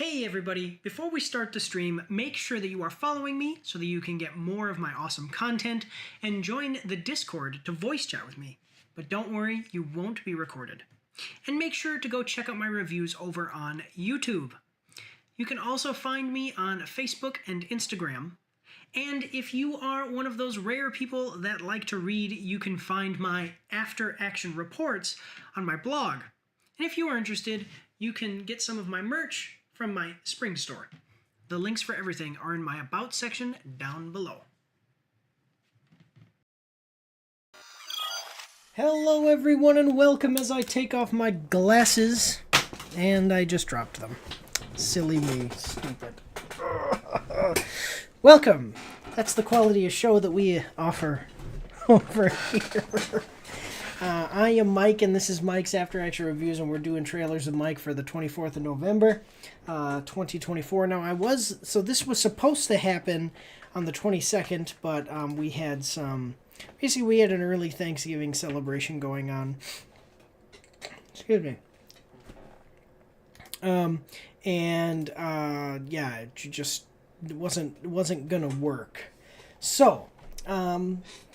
Hey everybody, before we start the stream, make sure that you are following me so that you can get more of my awesome content and join the Discord to voice chat with me. But don't worry, you won't be recorded. And make sure to go check out my reviews over on YouTube. You can also find me on Facebook and Instagram. And if you are one of those rare people that like to read, you can find my after action reports on my blog. And if you are interested, you can get some of my merch from my spring store. The links for everything are in my About section down below. Hello everyone and welcome as I take off my glasses. And I just dropped them. Silly me, stupid. Welcome! That's the quality of show that we offer over here. I am Mike, and this is Mike's After Action Reviews, and we're doing trailers with Mike for the 24th of November, 2024. Now, this was supposed to happen on the 22nd, but we had we had an early Thanksgiving celebration going on. Excuse me. It just wasn't gonna work. So,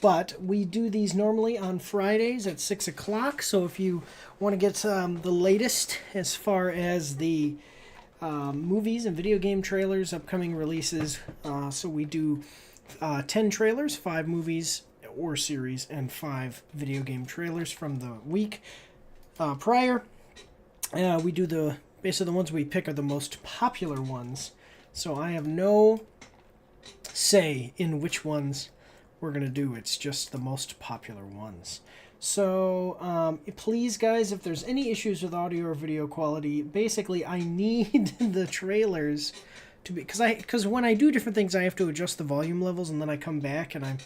but we do these normally on Fridays at 6 o'clock. So if you want to get the latest as far as the movies and video game trailers, upcoming releases, so we do 10 trailers, 5 movies or series, and 5 video game trailers from the week prior. We do basically the ones we pick are the most popular ones. So I have no say in which ones we're going to do. It's just the most popular ones. So please, guys, if there's any issues with audio or video quality, basically I need the trailers to be... Because when I do different things, I have to adjust the volume levels, and then I come back and I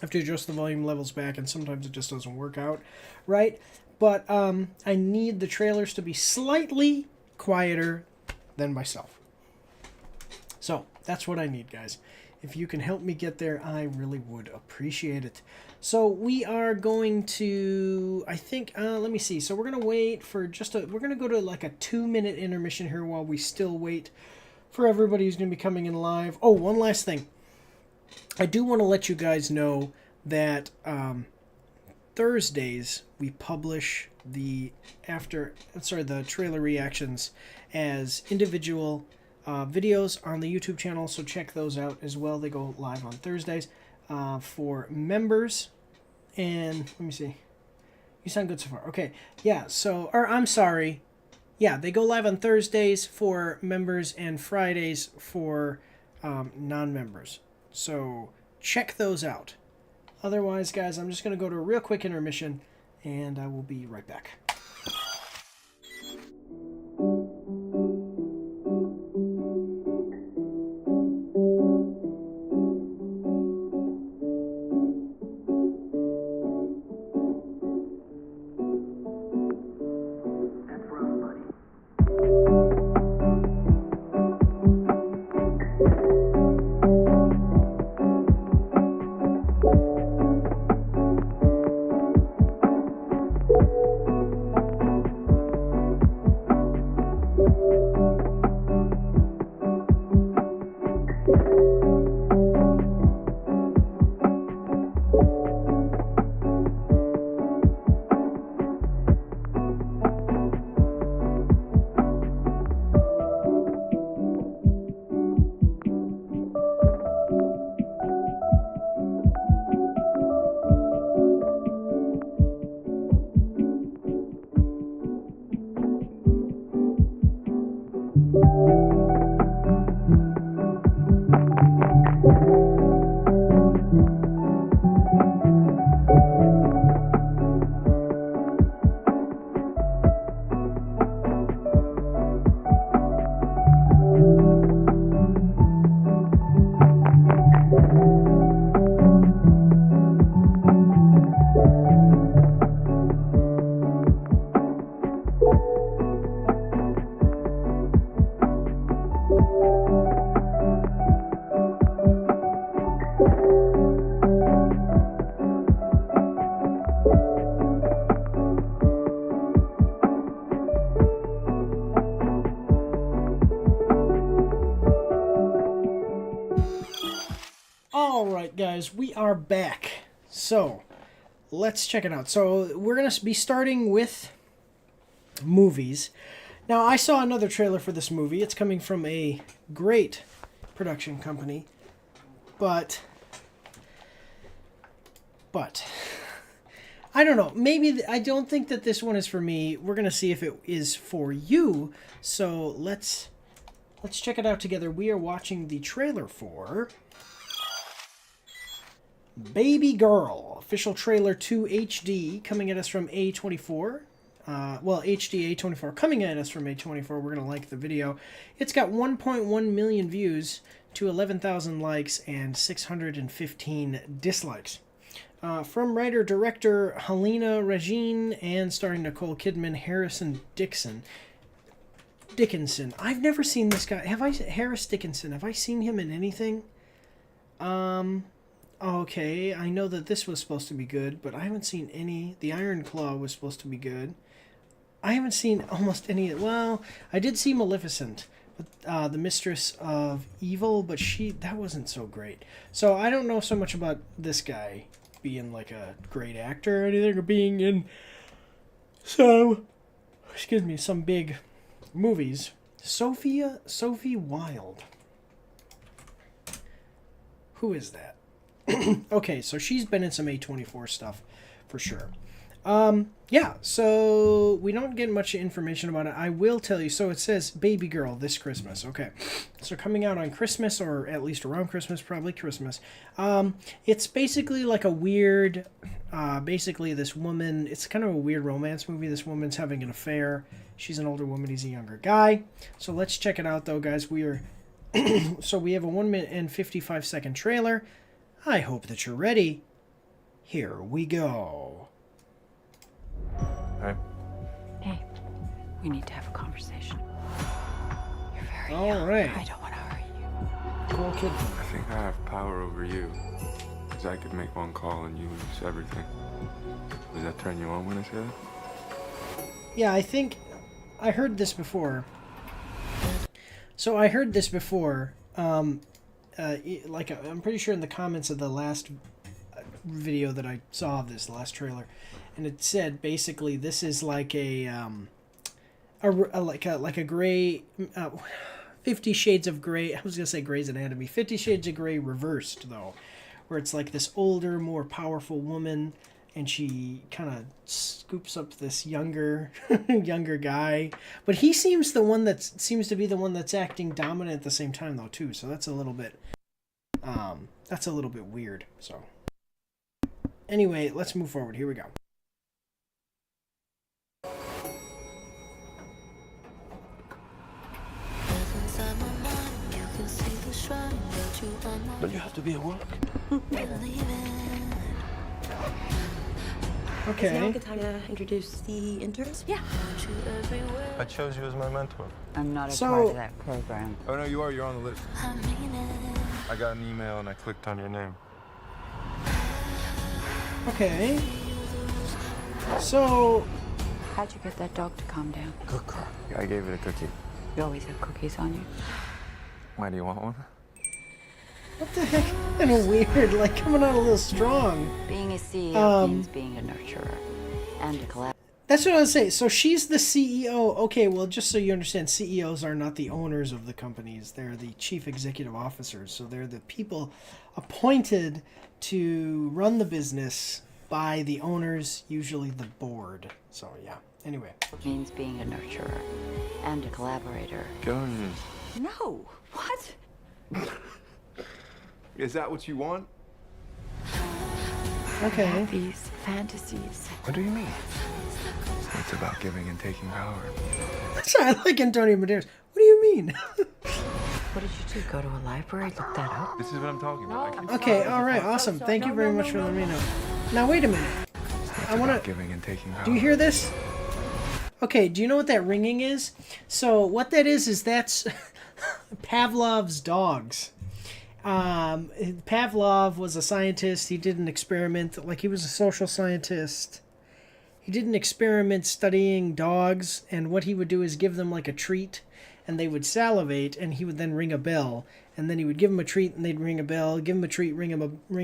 have to adjust the volume levels back, and sometimes it just doesn't work out right. But I need the trailers to be slightly quieter than myself. So, that's what I need, guys. If you can help me get there, I really would appreciate it. So, we are going to, I think, let me see. So, we're going to wait for we're going to go to like a 2-minute intermission here while we still wait for everybody who's going to be coming in live. Oh, one last thing. I do want to let you guys know that Thursdays we publish the trailer reactions as individual videos on the YouTube channel, so check those out as well. They go live on Thursdays for members. And let me see. You sound good so far. Okay, yeah. I'm sorry. Yeah, they go live on Thursdays for members and Fridays for non-members. So check those out. Otherwise, guys, I'm just going to go to a real quick intermission, and I will be right back. guys, we are back. So, let's check it out. So, we're going to be starting with movies. Now, I saw another trailer for this movie. It's coming from a great production company. But, I don't know. Maybe, I don't think that this one is for me. We're going to see if it is for you. So, let's check it out together. We are watching the trailer for Baby Girl, official trailer 2 HD, coming at us from A24. HD A24 coming at us from A24. We're going to like the video. It's got 1.1 million views to 11,000 likes and 615 dislikes. From writer-director Helena Regine and starring Nicole Kidman, Harrison Dickinson. I've never seen this guy. Harris Dickinson. Have I seen him in anything? Okay, I know that this was supposed to be good, but I haven't seen any. The Iron Claw was supposed to be good. I haven't seen almost any. Well, I did see Maleficent, the Mistress of Evil, but that wasn't so great. So I don't know so much about this guy being like a great actor or anything, or being in some big movies. Sophie Wilde. Who is that? Okay, so she's been in some A24 stuff for sure. Yeah, so we don't get much information about it. I will tell you, so it says Baby Girl this Christmas. Okay, so coming out on Christmas, or at least around Christmas, probably Christmas. It's basically like a weird, basically this woman, it's kind of a weird romance movie. This woman's having an affair. She's an older woman, he's a younger guy. So let's check it out though, guys. We are, so we have a 1 minute and 55 second trailer. I hope that you're ready. Here we go. Hey. Hey, we need to have a conversation. You're very All young. right. I don't want to hurry you. Cool kid. I think I have power over you. Because I could make one call and you lose everything. Does that turn you on when I say that? Yeah, I think I heard this before. So I heard this before. I'm pretty sure in the comments of the last video that I saw of this, the last trailer, and it said basically this is like a gray, 50 Shades of Grey. I was gonna say Grey's Anatomy. 50 Shades of Grey reversed though, where it's like this older, more powerful woman, and she kind of scoops up this younger guy, but he seems to be the one that's acting dominant at the same time though too. So that's a little bit weird. So anyway, let's move forward. Here we go. But you have to be at work. Okay. Is now a good time to introduce the interns? Yeah. I chose you as my mentor. I'm not a So- part of that program. Oh, no, you are. You're on the list. I got an email and I clicked on your name. Okay. So, How'd you get that dog to calm down? Good girl. Yeah, I gave it a cookie. You always have cookies on you. Why do you want one? what the heck? Kind of weird, like coming out a little strong. Being a CEO means being a nurturer and a collaborator. That's what I was saying. So she's the CEO. Okay, well, just so you understand, CEOs are not the owners of the companies. They're the chief executive officers. So they're the people appointed to run the business by the owners, usually the board. So, yeah. Anyway. Means being a nurturer and a collaborator. Get on your knees. No. What? Is that what you want? Okay. These fantasies. What do you mean? It's about giving and taking power. I like Antonio Banderas. What do you mean? What did you do? Go to a library? Look that up? This is what I'm talking about. Okay, all right, awesome. Thank you very much for letting me know. Now, wait a minute. I want to... Giving and taking power. Do you hear this? Okay, do you know what that ringing is? So what that is that's Pavlov's dogs. Pavlov was a scientist. He did an experiment, like he was a social scientist. He did an experiment studying dogs, and what he would do is give them like a treat, and they would salivate, and he would then ring a bell, and then he would give them a treat and they'd ring a bell, give him a treat, ring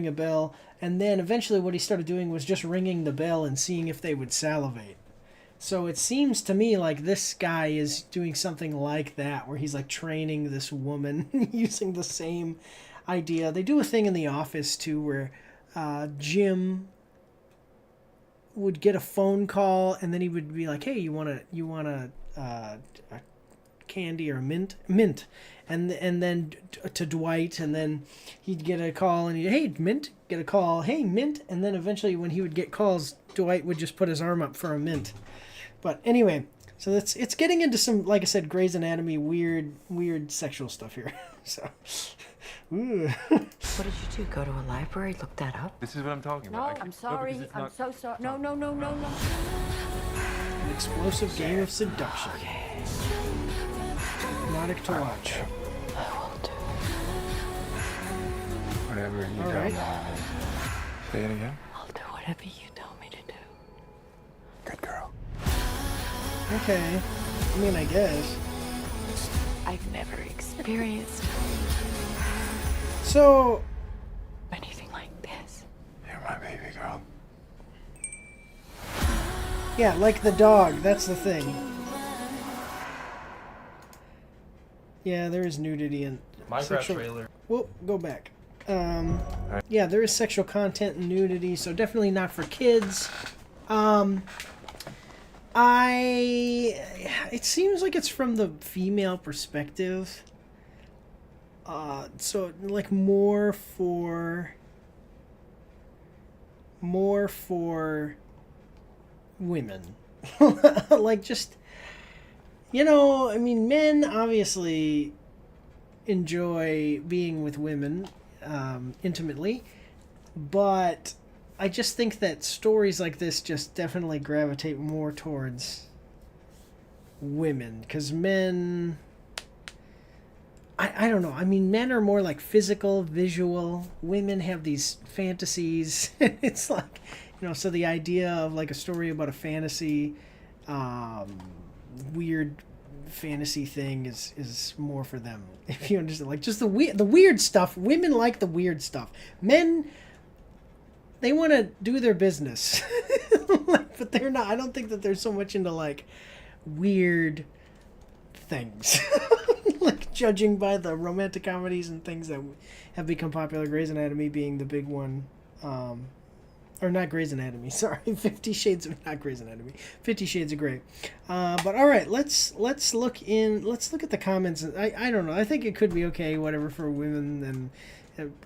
a bell, and then eventually what he started doing was just ringing the bell and seeing if they would salivate. So it seems to me like this guy is doing something like that, where he's like training this woman using the same idea. They do a thing in The Office too, where Jim would get a phone call and then he would be like, "Hey, you want a candy or a mint?" And then to Dwight, and then he'd get a call and he'd, "Hey, mint," get a call, "Hey, mint," and then eventually when he would get calls, Dwight would just put his arm up for a mint. But anyway, so it's getting into some, like I said, Grey's Anatomy weird sexual stuff here. So, ooh. What did you do? Go to a library, look that up? This is what I'm talking No, about. I'm sorry. because it's I'm not- so sorry. No. An explosive game of seduction. Hypnotic to watch. Whatever you All tell right. me. Say it again. I'll do whatever you tell me to do. Good girl. Okay. I mean, I guess. I've never experienced So, anything like this. You're my baby girl. yeah, like the dog. That's the thing. Yeah, there is nudity and Minecraft trailer. Whoop, go back. Yeah, there is sexual content and nudity, so definitely not for kids. It seems like it's from the female perspective. So like more for women. Like just, I mean, men obviously enjoy being with women intimately, but I just think that stories like this just definitely gravitate more towards women, because men, I don't know. I mean, men are more like physical, visual. Women have these fantasies. It's like, so the idea of like a story about a fantasy, weird fantasy thing is more for them. If you understand, like just the weird stuff. Women like the weird stuff. Men, they want to do their business, but they're not. I don't think that they're so much into like weird things. Like judging by the romantic comedies and things that have become popular, Grey's Anatomy being the big one, or not Grey's Anatomy, sorry, 50 Shades of, not Grey's Anatomy, 50 Shades of Grey. But all right, let's look at the comments. I don't know, I think it could be okay, whatever, for women and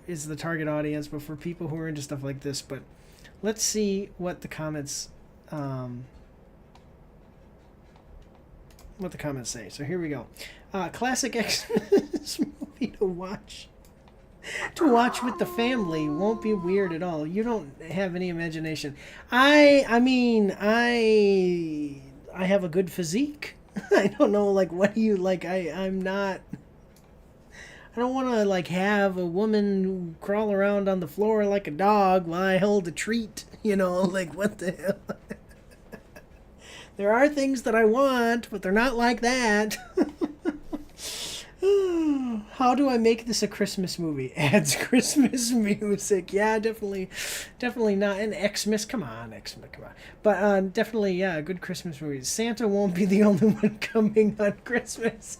is the target audience, but for people who are into stuff like this. But let's see what the comments say. So here we go. Classic Xmas movie to watch with the family. Won't be weird at all. You don't have any imagination. I mean, I have a good physique. I don't know, like, what do you like? I'm not. I don't want to like have a woman crawl around on the floor like a dog while I hold a treat. Like, what the hell? There are things that I want, but they're not like that. How do I make this a Christmas movie? Adds Christmas music. Yeah, definitely not an Xmas. Come on. But definitely, yeah, a good Christmas movie. Santa won't be the only one coming on Christmas.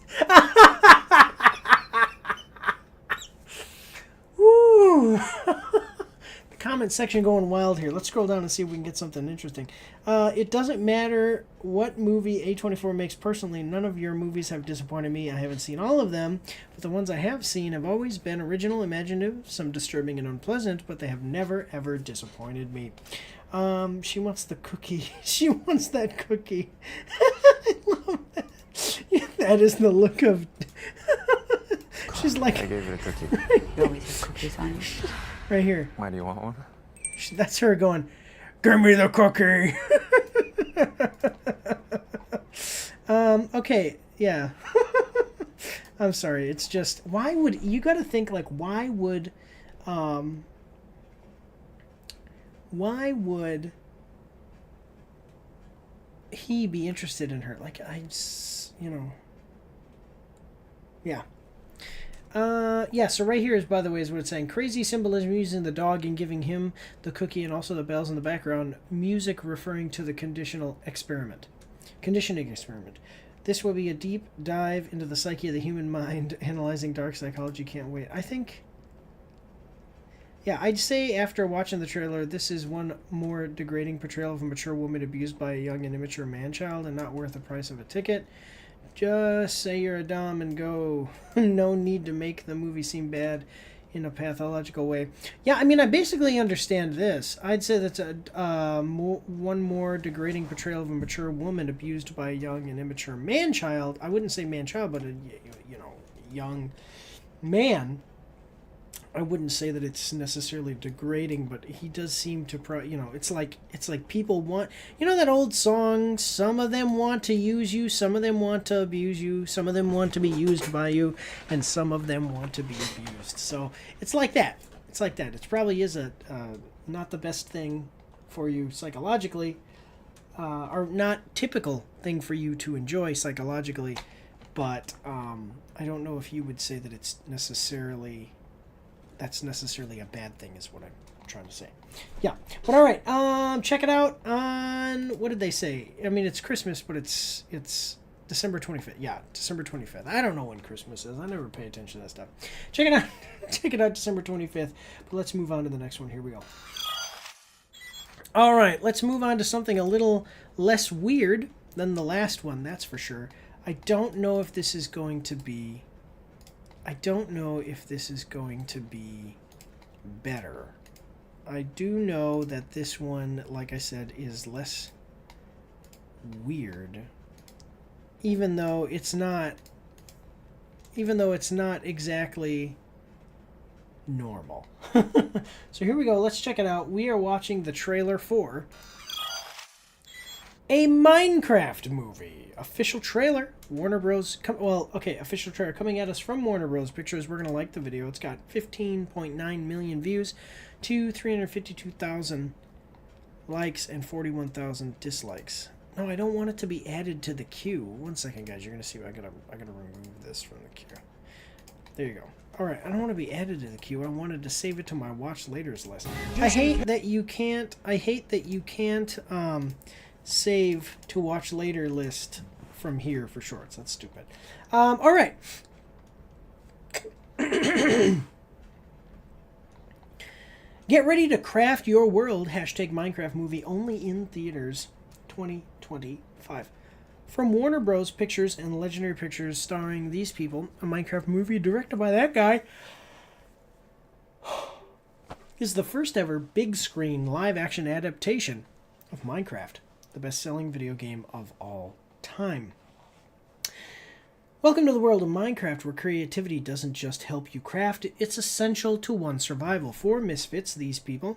Woo! The comment section going wild here. Let's scroll down and see if we can get something interesting. It doesn't matter what movie A24 makes personally. None of your movies have disappointed me. I haven't seen all of them, but the ones I have seen have always been original, imaginative, some disturbing and unpleasant, but they have never, ever disappointed me. She wants the cookie. She wants that cookie. I love that. That is the look of... She's like... I gave it a cookie. You always have cookies on you. Right here. Why do you want one? That's her going, "Give me the cookie." Okay, yeah. I'm sorry. It's just, why would you got to think like, why would he be interested in her? Like, yeah. Yeah, so right here is, by the way, is what it's saying. Crazy symbolism using the dog and giving him the cookie and also the bells in the background. Music referring to the conditioning experiment. This will be a deep dive into the psyche of the human mind, analyzing dark psychology. Can't wait. I think... Yeah, I'd say after watching the trailer, this is one more degrading portrayal of a mature woman abused by a young and immature man-child and not worth the price of a ticket. Just say you're a dom and go. No need to make the movie seem bad in a pathological way. Yeah, I mean, I basically understand this. I'd say that's one more degrading portrayal of a mature woman abused by a young and immature man-child. I wouldn't say man-child, but a young man. I wouldn't say that it's necessarily degrading, but he does seem to, it's like people want, that old song, some of them want to use you, some of them want to abuse you, some of them want to be used by you, and some of them want to be abused. So it's like that. It probably is not the best thing for you psychologically, or not typical thing for you to enjoy psychologically, but I don't know if you would say that it's necessarily a bad thing, is what I'm trying to say. Yeah, but all right, check it out on, what did they say? I mean, it's Christmas, but it's December 25th. Yeah, December 25th. I don't know when Christmas is. I never pay attention to that stuff. Check it out December 25th. But let's move on to the next one. Here we go. All right, let's move on to something a little less weird than the last one, that's for sure. I don't know if this is going to be better. I do know that this one, like I said, is less weird. Even though it's not exactly normal. So here we go. Let's check it out. We are watching the trailer for a Minecraft movie. Official trailer. Warner Bros. Official trailer coming at us from Warner Bros. Pictures. We're going to like the video. It's got 15.9 million views to 352,000 likes and 41,000 dislikes. No, I don't want it to be added to the queue. 1 second, guys. You're going to see. I gotta remove this from the queue. There you go. All right. I don't want to be added to the queue. I wanted to save it to my watch later's list. I hate that you can't save to watch later list from here for shorts. That's stupid. All right. Get ready to craft your world. #Minecraft movie only in theaters 2025. From Warner Bros. Pictures and Legendary Pictures, starring these people, a Minecraft movie directed by that guy, is the first ever big screen live action adaptation of Minecraft, the best-selling video game of all time. Welcome to the world of Minecraft, where creativity doesn't just help you craft, it's essential to one's survival. For misfits, these people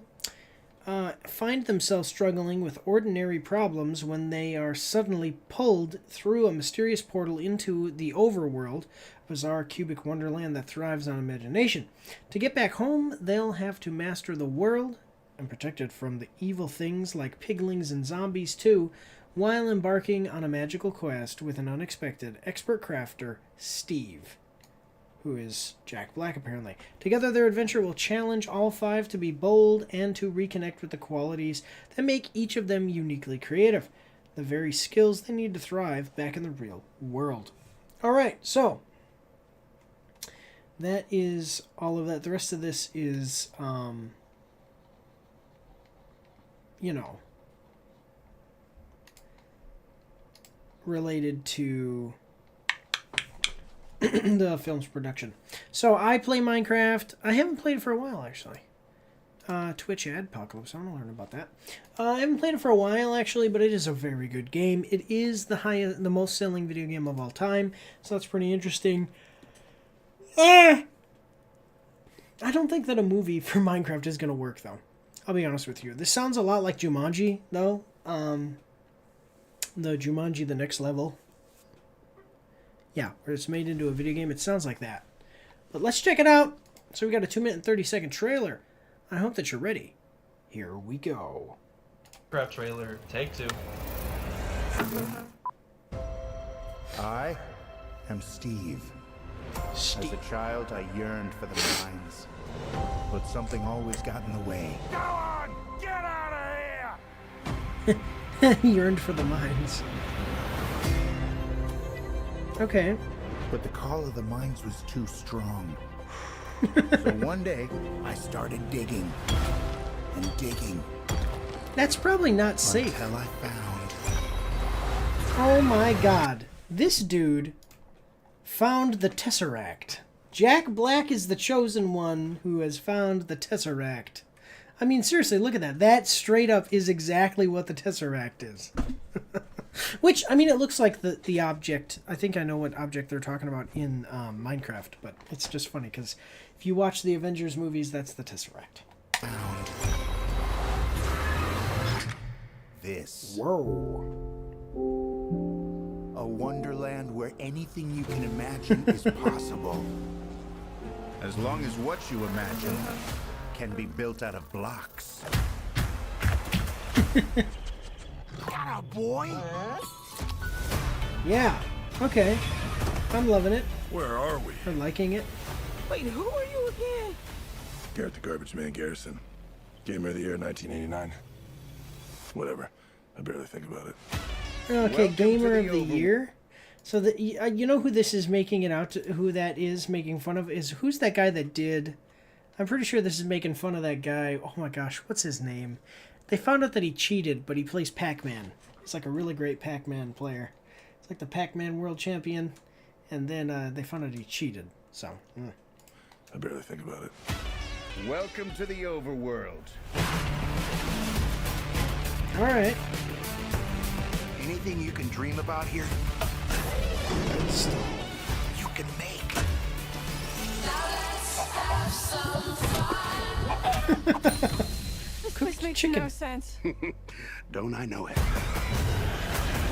find themselves struggling with ordinary problems when they are suddenly pulled through a mysterious portal into the overworld, bizarre cubic wonderland that thrives on imagination. To get back home, they'll have to master the world and protect it from the evil things like piglings and zombies too, while embarking on a magical quest with an unexpected expert crafter, Steve, who is Jack Black apparently. Together their adventure will challenge all five to be bold and to reconnect with the qualities that make each of them uniquely creative, the very skills they need to thrive back in the real world. Alright, so that is all of that. The rest of this is related to the film's production. So I play Minecraft. I haven't played it for a while, actually. Twitch Adpocalypse. I want to learn about that. I haven't played it for a while, actually, but it is a very good game. It is the most selling video game of all time, so that's pretty interesting. I don't think that a movie for Minecraft is going to work, though. I'll be honest with you. This sounds a lot like Jumanji, though. The Jumanji, The Next Level. Yeah, where it's made into a video game. It sounds like that. But let's check it out. So we got a 2-minute and 30-second trailer. I hope that you're ready. Here we go. Minecraft trailer, take 2. I am Steve. As a child, I yearned for the mines, but something always got in the way. Go on! Get out of here! Yearned for the mines. Okay. But the call of the mines was too strong. So one day, I started digging and digging. That's probably not safe. Until I found. Oh my god. This dude found the Tesseract. Jack Black is the chosen one who has found the Tesseract. I mean, seriously, look at that. That straight up is exactly what the Tesseract is. Which, I mean, it looks like the object. I think I know what object they're talking about in Minecraft, but it's just funny because if you watch the Avengers movies, that's the Tesseract. Found. This. Whoa. A wonderland where anything you can imagine is possible. As long as what you imagine can be built out of blocks. Atta boy! Yeah. Okay. I'm loving it. Where are we? I'm liking it. Wait, who are you again? Garrett the Garbage Man Garrison. Gamer of the Year 1989. Whatever. I barely think about it. Okay, Welcome Gamer to of the the Year. So you know who this is making it out to, who that is making fun of is who's that guy that did? I'm pretty sure this is making fun of that guy. Oh my gosh, what's his name? They found out that he cheated, but he plays Pac-Man. He's like a really great Pac-Man player. It's like the Pac-Man world champion, and then they found out he cheated. So. I barely think about it. Welcome to the overworld. All right. Anything you can dream about here, you can make. This place makes chicken. no sense. Don't I know it?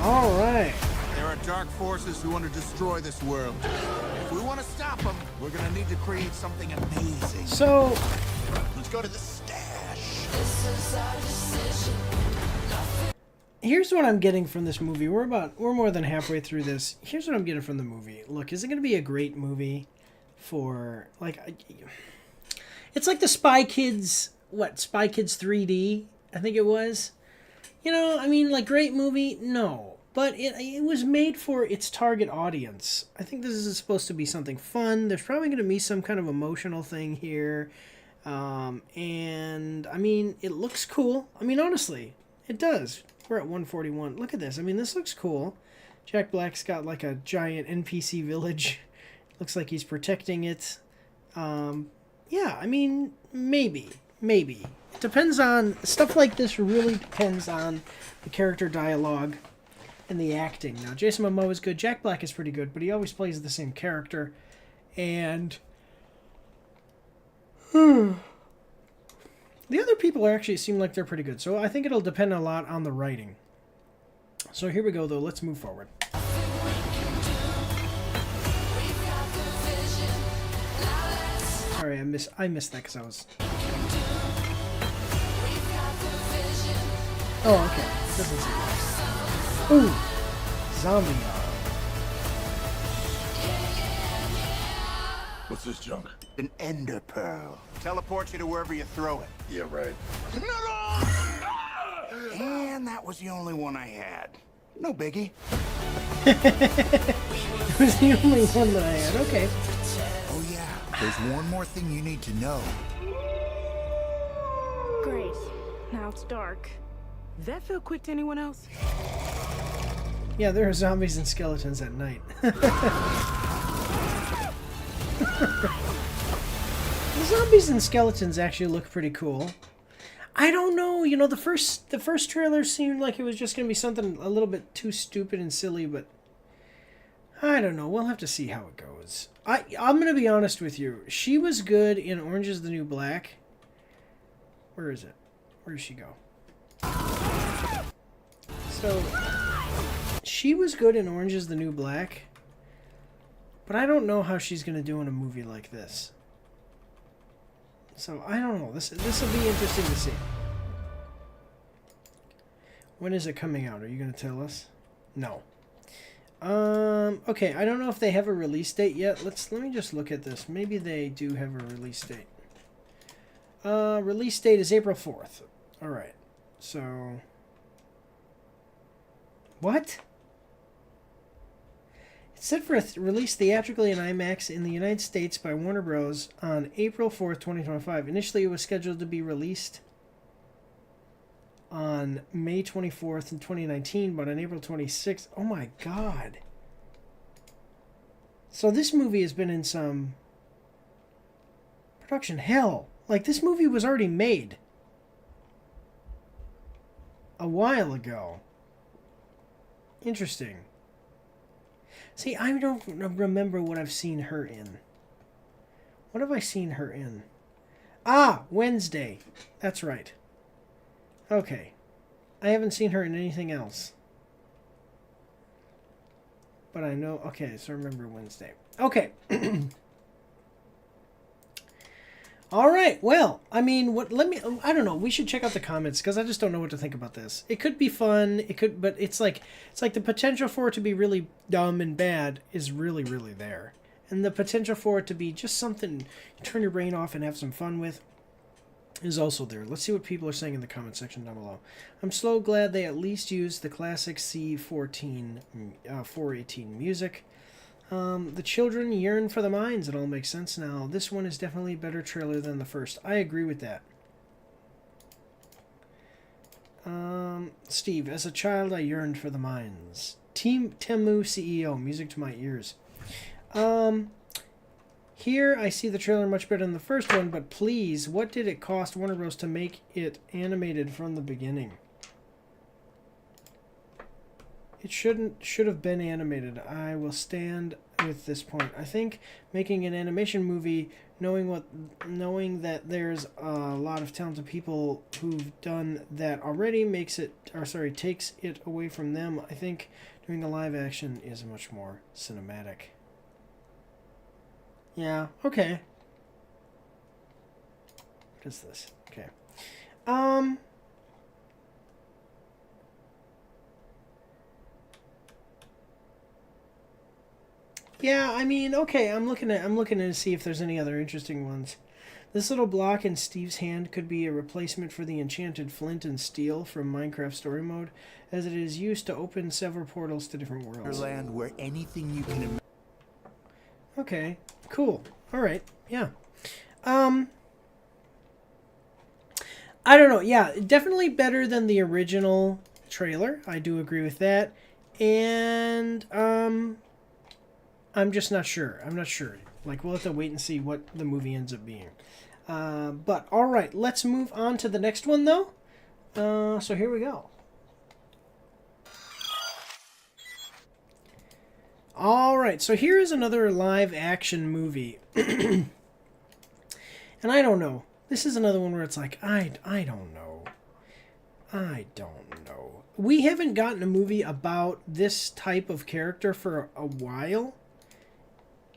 All right. There are dark forces who want to destroy this world. If we want to stop them, we're gonna need to create something amazing. So Let's go to the stash. here's what I'm getting from this movie. We're more than halfway through this. Here's what I'm getting from the movie. Look, is it going to be a great movie for like? It's like the Spy Kids. What, Spy Kids 3D? I think it was. You know, I mean, like, great movie? No. But it was made for its target audience. I think this is supposed to be something fun. There's probably going to be some kind of emotional thing here. And, I mean, it looks cool. I mean, honestly, it does. We're at 141. Look at this. I mean, this looks cool. Jack Black's got, like, a giant NPC village. Looks like he's protecting it. Yeah, I mean, maybe. It depends on... Stuff like this really depends on the character dialogue and the acting. Now, Jason Momoa is good. Jack Black is pretty good, but he always plays the same character. And... the other people actually seem like they're pretty good. So I think it'll depend a lot on the writing. So here we go, though. Let's move forward. Sorry, I missed that because I was... Oh, okay. Doesn't seem nice. Ooh! Zombie. What's this junk? An ender pearl. Teleports you to wherever you throw it. Yeah, right. And that was the only one I had. No biggie. It was the only one that I had. Okay. Oh yeah, there's one more thing you need to know. Great. Now it's dark. Did that feel quick to anyone else? Yeah, there are zombies and skeletons at night. The zombies and skeletons actually look pretty cool. I don't know, you know, the first trailer seemed like it was just going to be something a little bit too stupid and silly, but I don't know. We'll have to see how it goes. I'm going to be honest with you. She was good in Orange is the New Black. Where is it? Where does she go? So, she was good in Orange is the New Black, but I don't know how she's going to do in a movie like this. So, I don't know. This will be interesting to see. When is it coming out? Are you going to tell us? No. Okay, I don't know if they have a release date yet. Let me just look at this. Maybe they do have a release date. Release date is April 4th. All right. So what? It's set for a release theatrically in IMAX in the United States by Warner Bros. On April 4th, 2025. Initially, it was scheduled to be released on May 24th in 2019, but on April 26th. Oh my God. So this movie has been in some production hell. Like, this movie was already made a while ago. Interesting. See, I don't remember what I've seen her in. What have I seen her in? Ah, Wednesday. That's right. Okay. I haven't seen her in anything else. But I know... Okay, so I remember Wednesday. Okay. All right. Well, I mean, I don't know. We should check out the comments because I just don't know what to think about this. It could be fun. It could, but it's like the potential for it to be really dumb and bad is really, really there. And the potential for it to be just something you turn your brain off and have some fun with is also there. Let's see what people are saying in the comment section down below. I'm so glad they at least used the classic C14, 418 music. The children yearn for the mines. It all makes sense now. This one is definitely a better trailer than the first. I agree with that. Steve, as a child, I yearned for the mines. Team Temu CEO, music to my ears. Here I see the trailer much better than the first one, but please, what did it cost Warner Bros. To make it animated from the beginning? It should have been animated. I will stand with this point. I think making an animation movie, knowing that there's a lot of talented people who've done that already, takes it away from them. I think doing the live action is much more cinematic. Yeah. Okay. What is this? Okay. Yeah, I mean, okay, I'm looking to see if there's any other interesting ones. This little block in Steve's hand could be a replacement for the enchanted flint and steel from Minecraft Story Mode, as it is used to open several portals to different worlds. Land where anything you can imagine. Okay, cool. All right, yeah. I don't know. Yeah, definitely better than the original trailer. I do agree with that. And I'm just not sure. I'm not sure. Like, we'll have to wait and see what the movie ends up being. But, all right. Let's move on to the next one, though. So here we go. All right. So here is another live-action movie. And I don't know. This is another one where it's like, I don't know. I don't know. We haven't gotten a movie about this type of character for a while.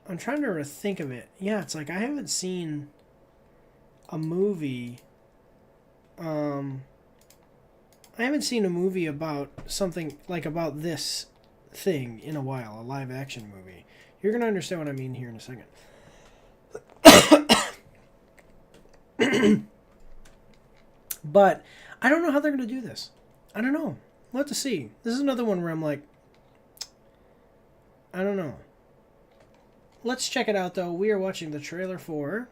I'm trying to think of it. Yeah, it's like I haven't seen a movie. I haven't seen a movie about something like about this thing in a while, a live action movie. You're going to understand what I mean here in a second. But I don't know how they're going to do this. I don't know. We'll have to see. This is another one where I'm like, I don't know. Let's check it out, though. We are watching the trailer for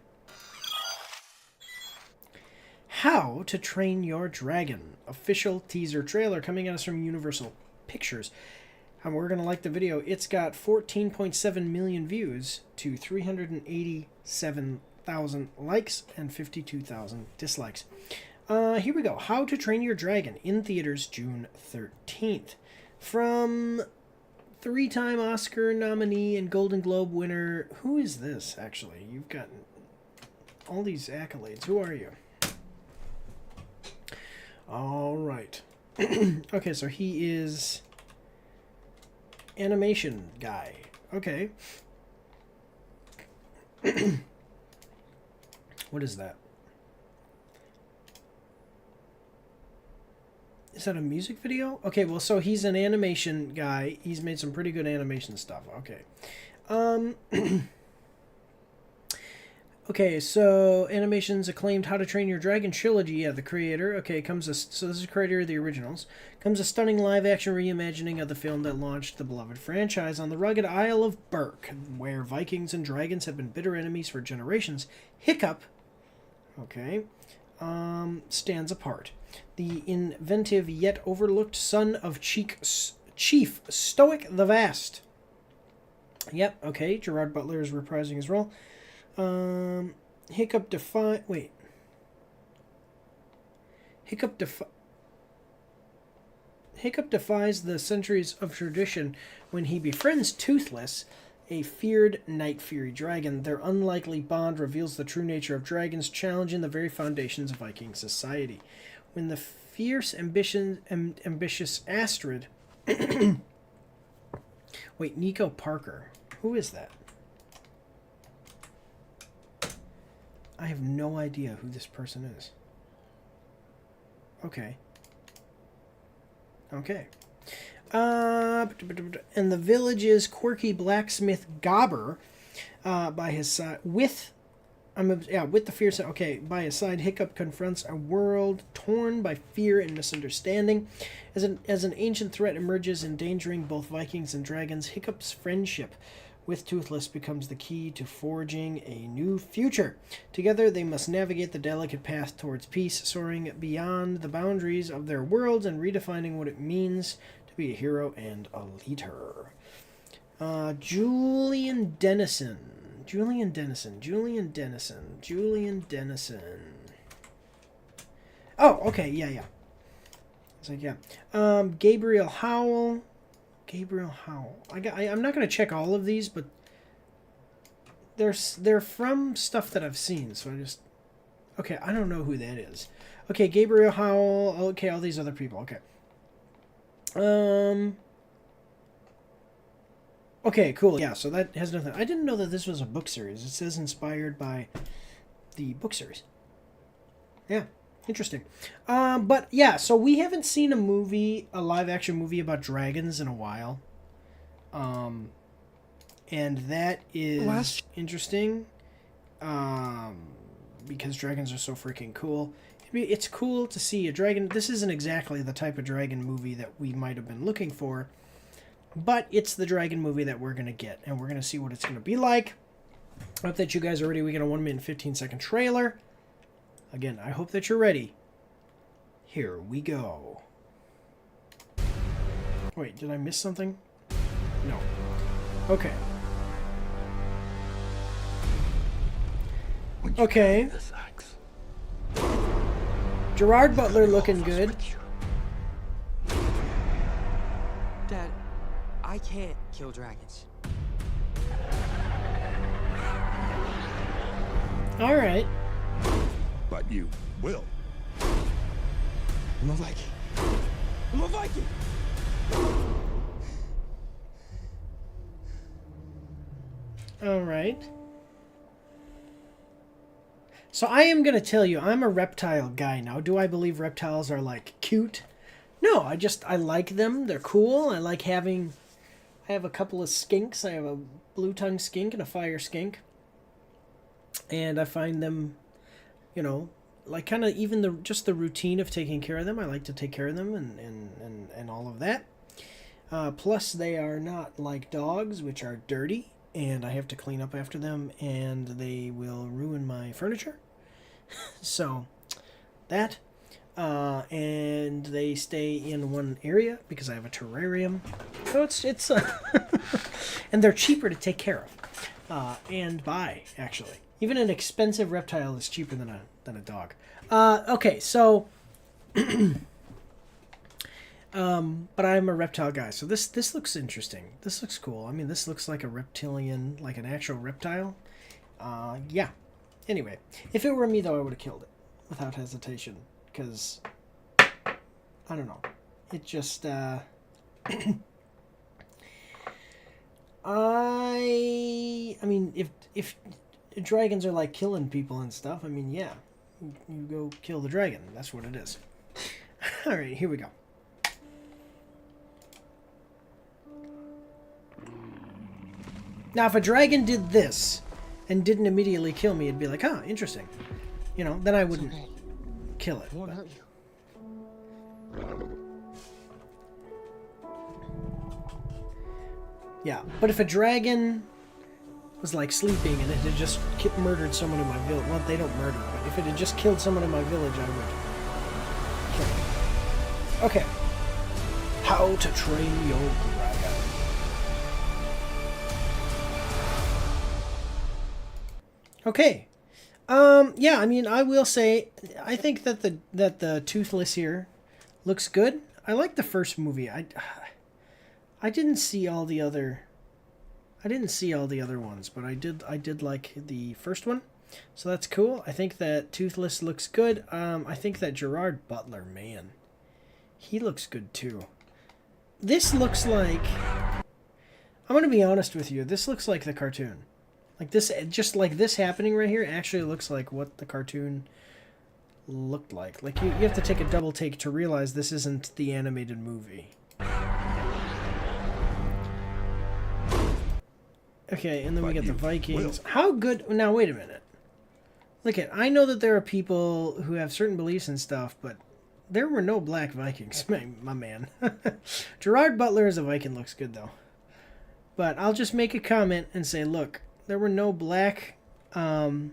How to Train Your Dragon. Official teaser trailer coming at us from Universal Pictures. And we're going to like the video. It's got 14.7 million views to 387,000 likes and 52,000 dislikes. Here we go. How to Train Your Dragon in theaters June 13th. From 3-time Oscar nominee and Golden Globe winner. Who is this, actually? You've got all these accolades. Who are you? All right. Okay, so he is animation guy. Okay. What is that? Is that a music video? Okay, well, so he's an animation guy. He's made some pretty good animation stuff. Okay. Okay, so animation's acclaimed How to Train Your Dragon trilogy. Yeah, the creator. Okay, so this is the creator of the originals. Comes a stunning live-action reimagining of the film that launched the beloved franchise on the rugged Isle of Berk, where Vikings and dragons have been bitter enemies for generations. Hiccup, okay, stands apart. The inventive yet overlooked son of Chief Stoic the Vast. Yep, okay, Gerard Butler is reprising his role. Hiccup defies the centuries of tradition when he befriends Toothless, a feared night fury dragon. Their unlikely bond reveals the true nature of dragons, challenging the very foundations of Viking society. When the fierce, ambitious Astrid... Wait, Nico Parker. Who is that? I have no idea who this person is. Okay. Okay. And the village's quirky blacksmith Gobber, by his side, with the fierce. Okay, by his side, Hiccup confronts a world torn by fear and misunderstanding. As an ancient threat emerges, endangering both Vikings and dragons, Hiccup's friendship with Toothless becomes the key to forging a new future. Together, they must navigate the delicate path towards peace, soaring beyond the boundaries of their worlds and redefining what it means to be a hero and a leader. Julian Dennison. Oh, okay, yeah. It's like, yeah. Gabriel Howell. I'm not going to check all of these, but they're from stuff that I've seen, so I just... Okay, I don't know who that is. Okay, Gabriel Howell. Okay, all these other people. Okay. Okay, cool. Yeah, so that has nothing... I didn't know that this was a book series. It says inspired by the book series. Yeah, interesting. But yeah, so we haven't seen a live-action movie about dragons in a while. And that is interesting. Because dragons are so freaking cool. It's cool to see a dragon. This isn't exactly the type of dragon movie that we might have been looking for. But it's the dragon movie that we're going to get. And we're going to see what it's going to be like. I hope that you guys are ready. We get a 1 minute and 15 second trailer. Again, I hope that you're ready. Here we go. Wait, did I miss something? No. Okay. Okay. Gerard Butler looking good. Dad, I can't kill dragons. All right. But you will. I'm a Viking. I'm a Viking! All right. So I am going to tell you, I'm a reptile guy now. Do I believe reptiles are, like, cute? No, I like them. They're cool. I have a couple of skinks. I have a blue-tongued skink and a fire skink. And I find them, you know, like kind of even just the routine of taking care of them. I like to take care of them and all of that. Plus, they are not like dogs, which are dirty, and I have to clean up after them, and they will ruin my furniture. So, that. And they stay in one area because I have a terrarium. So it's and they're cheaper to take care of and buy, actually. Even an expensive reptile is cheaper than a dog. Okay, so but I'm a reptile guy, so this looks interesting. This looks cool. I mean, this looks like a reptilian, like an actual reptile. Yeah. Anyway, if it were me, though, I would have killed it without hesitation, because I don't know. It just I mean, if dragons are like killing people and stuff, I mean, yeah, you go kill the dragon. That's what it is. All right, here we go. Now, if a dragon did this and didn't immediately kill me, it'd be like, huh, interesting. You know, then I wouldn't kill it. Won't But. hurt you. Yeah, but if a dragon was like sleeping and it had just murdered someone in my village, well, they don't murder, but if it had just killed someone in my village, I would kill it. Okay. How to train your dragon. Okay. Yeah, I mean, I will say, I think that the Toothless here looks good. I like the first movie. I didn't see all the other ones, but I did like the first one. So that's cool. I think that Toothless looks good. I think that Gerard Butler, man, he looks good too. This looks like, I'm going to be honest with you, this looks like the cartoon. Like this, just like this happening right here actually looks like what the cartoon looked like. Like you have to take a double take to realize this isn't the animated movie. Okay, and then we get the Vikings. How good... Now, wait a minute. Look at... I know that there are people who have certain beliefs and stuff, but there were no black Vikings, my man. Gerard Butler as a Viking looks good, though. But I'll just make a comment and say, look, there were no black... there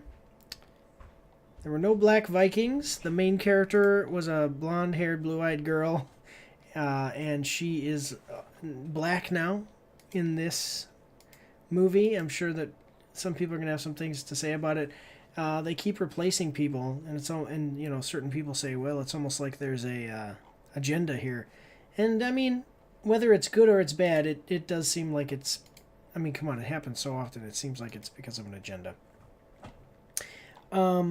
were no black Vikings. The main character was a blonde-haired, blue-eyed girl. And she is black now in this movie. I'm sure that some people are gonna have some things to say about it. They keep replacing people, and you know, certain people say, well, it's almost like there's a agenda here. And I mean, whether it's good or it's bad, it does seem like it's. I mean, come on, it happens so often. It seems like it's because of an agenda. I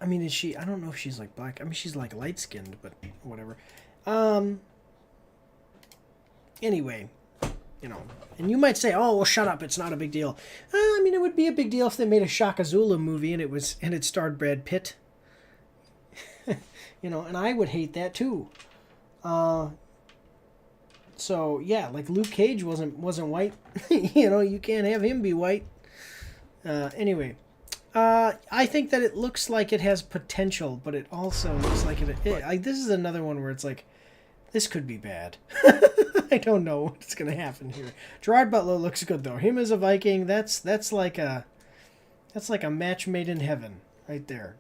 mean, is she? I don't know if she's like black. I mean, she's like light skinned, but whatever. Anyway. You know, and you might say, "Oh, well, shut up! It's not a big deal." I mean, it would be a big deal if they made a Shaka Zulu movie and it starred Brad Pitt. You know, and I would hate that too. So yeah, like Luke Cage wasn't white. You know, you can't have him be white. Anyway, I think that it looks like it has potential, but it also looks like this is another one where it's like, this could be bad. I don't know what's going to happen here. Gerard Butler looks good though. Him as a Viking, that's like a match made in heaven right there.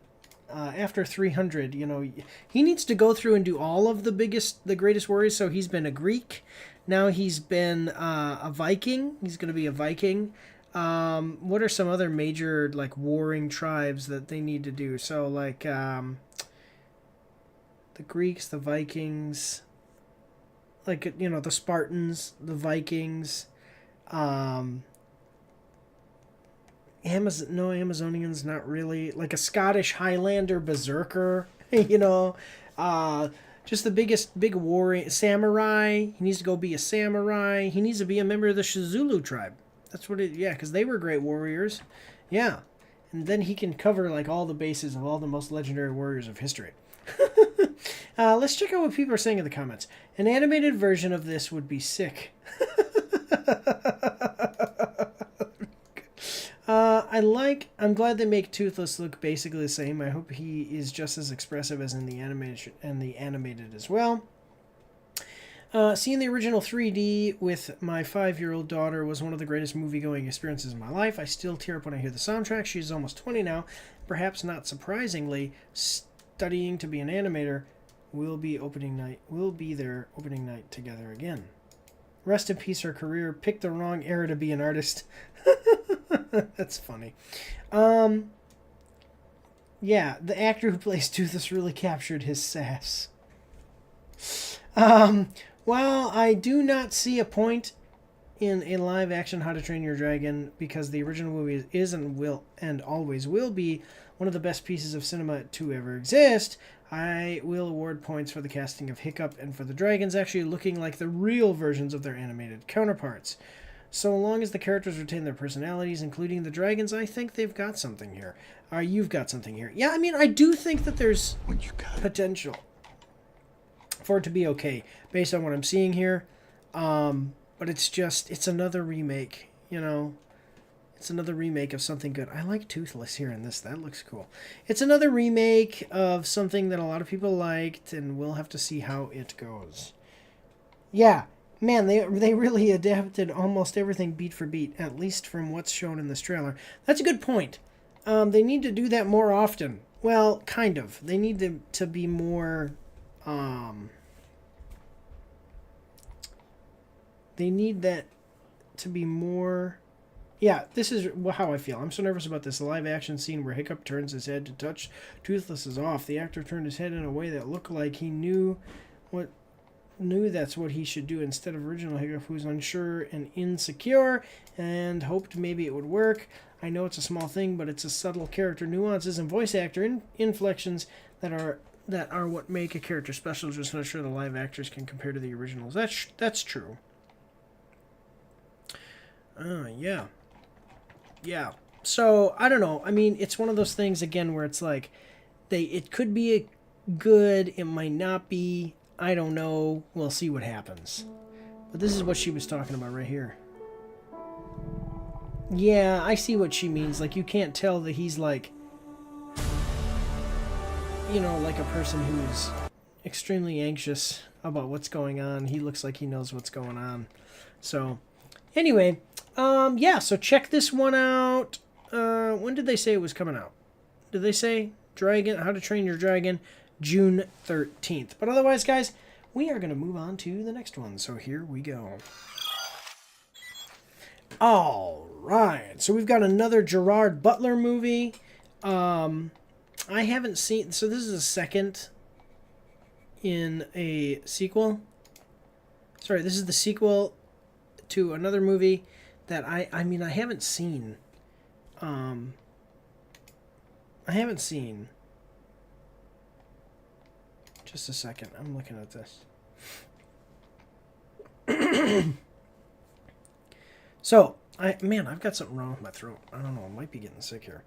After 300, you know, he needs to go through and do all of the greatest warriors. So he's been a Greek. Now he's been a Viking. He's going to be a Viking. What are some other major like warring tribes that they need to do? So like the Greeks, the Vikings, like, you know, the Spartans, the Vikings, Amazonians, not really. Like a Scottish Highlander berserker, you know, just the big warring samurai. He needs to go be a samurai. He needs to be a member of the Shizulu tribe. That's what yeah, because they were great warriors. Yeah. And then he can cover like all the bases of all the most legendary warriors of history. Let's check out what people are saying in the comments. An animated version of this would be sick. I'm glad they make Toothless look basically the same. I hope he is just as expressive as in the animation and the animated as well. Seeing the original 3D with my 5-year-old daughter was one of the greatest movie-going experiences of my life. I still tear up when I hear the soundtrack. She's almost 20 now. Perhaps not surprisingly, studying to be an animator. We'll be there opening night together again. Rest in peace her career. Picked the wrong era to be an artist. That's funny. Yeah, the actor who plays Toothless really captured his sass. Well, I do not see a point in a live action How to Train Your Dragon because the original movie is and will and always will be one of the best pieces of cinema to ever exist. I will award points for the casting of Hiccup and for the dragons actually looking like the real versions of their animated counterparts. So long as the characters retain their personalities, including the dragons, I think they've got something here. You've got something here. Yeah, I mean, I do think that there's potential for it to be okay, based on what I'm seeing here. But it's another remake, you know. It's another remake of something good. I like Toothless here in this. That looks cool. It's another remake of something that a lot of people liked, and we'll have to see how it goes. Yeah, man, they really adapted almost everything beat for beat, at least from what's shown in this trailer. That's a good point. They need to do that more often. Well, kind of. They need to be more... They need that to be more... Yeah, this is how I feel. I'm so nervous about this. The live-action scene where Hiccup turns his head to touch Toothless is off. The actor turned his head in a way that looked like he knew that's what he should do instead of original Hiccup, who's unsure and insecure and hoped maybe it would work. I know it's a small thing, but it's a subtle character nuances and voice actor inflections that are what make a character special. Just not sure the live actors can compare to the originals. That's true. Yeah. Yeah. So, I don't know. I mean, it's one of those things, again, where it's like, it could be good, it might not be, I don't know, we'll see what happens. But this is what she was talking about right here. Yeah, I see what she means. Like, you can't tell that he's like, you know, like a person who's extremely anxious about what's going on. He looks like he knows what's going on. So, anyway, yeah, so check this one out. When did they say it was coming out? Did they say Dragon, How to Train Your Dragon, June 13th? But otherwise, guys, we are going to move on to the next one. So here we go. All right. So we've got another Gerard Butler movie. I haven't seen... So this is the second in a sequel. Sorry, this is the sequel to another movie that I mean, I haven't seen. Just a second. I'm looking at this. So, I've got something wrong with my throat. I don't know. I might be getting sick here.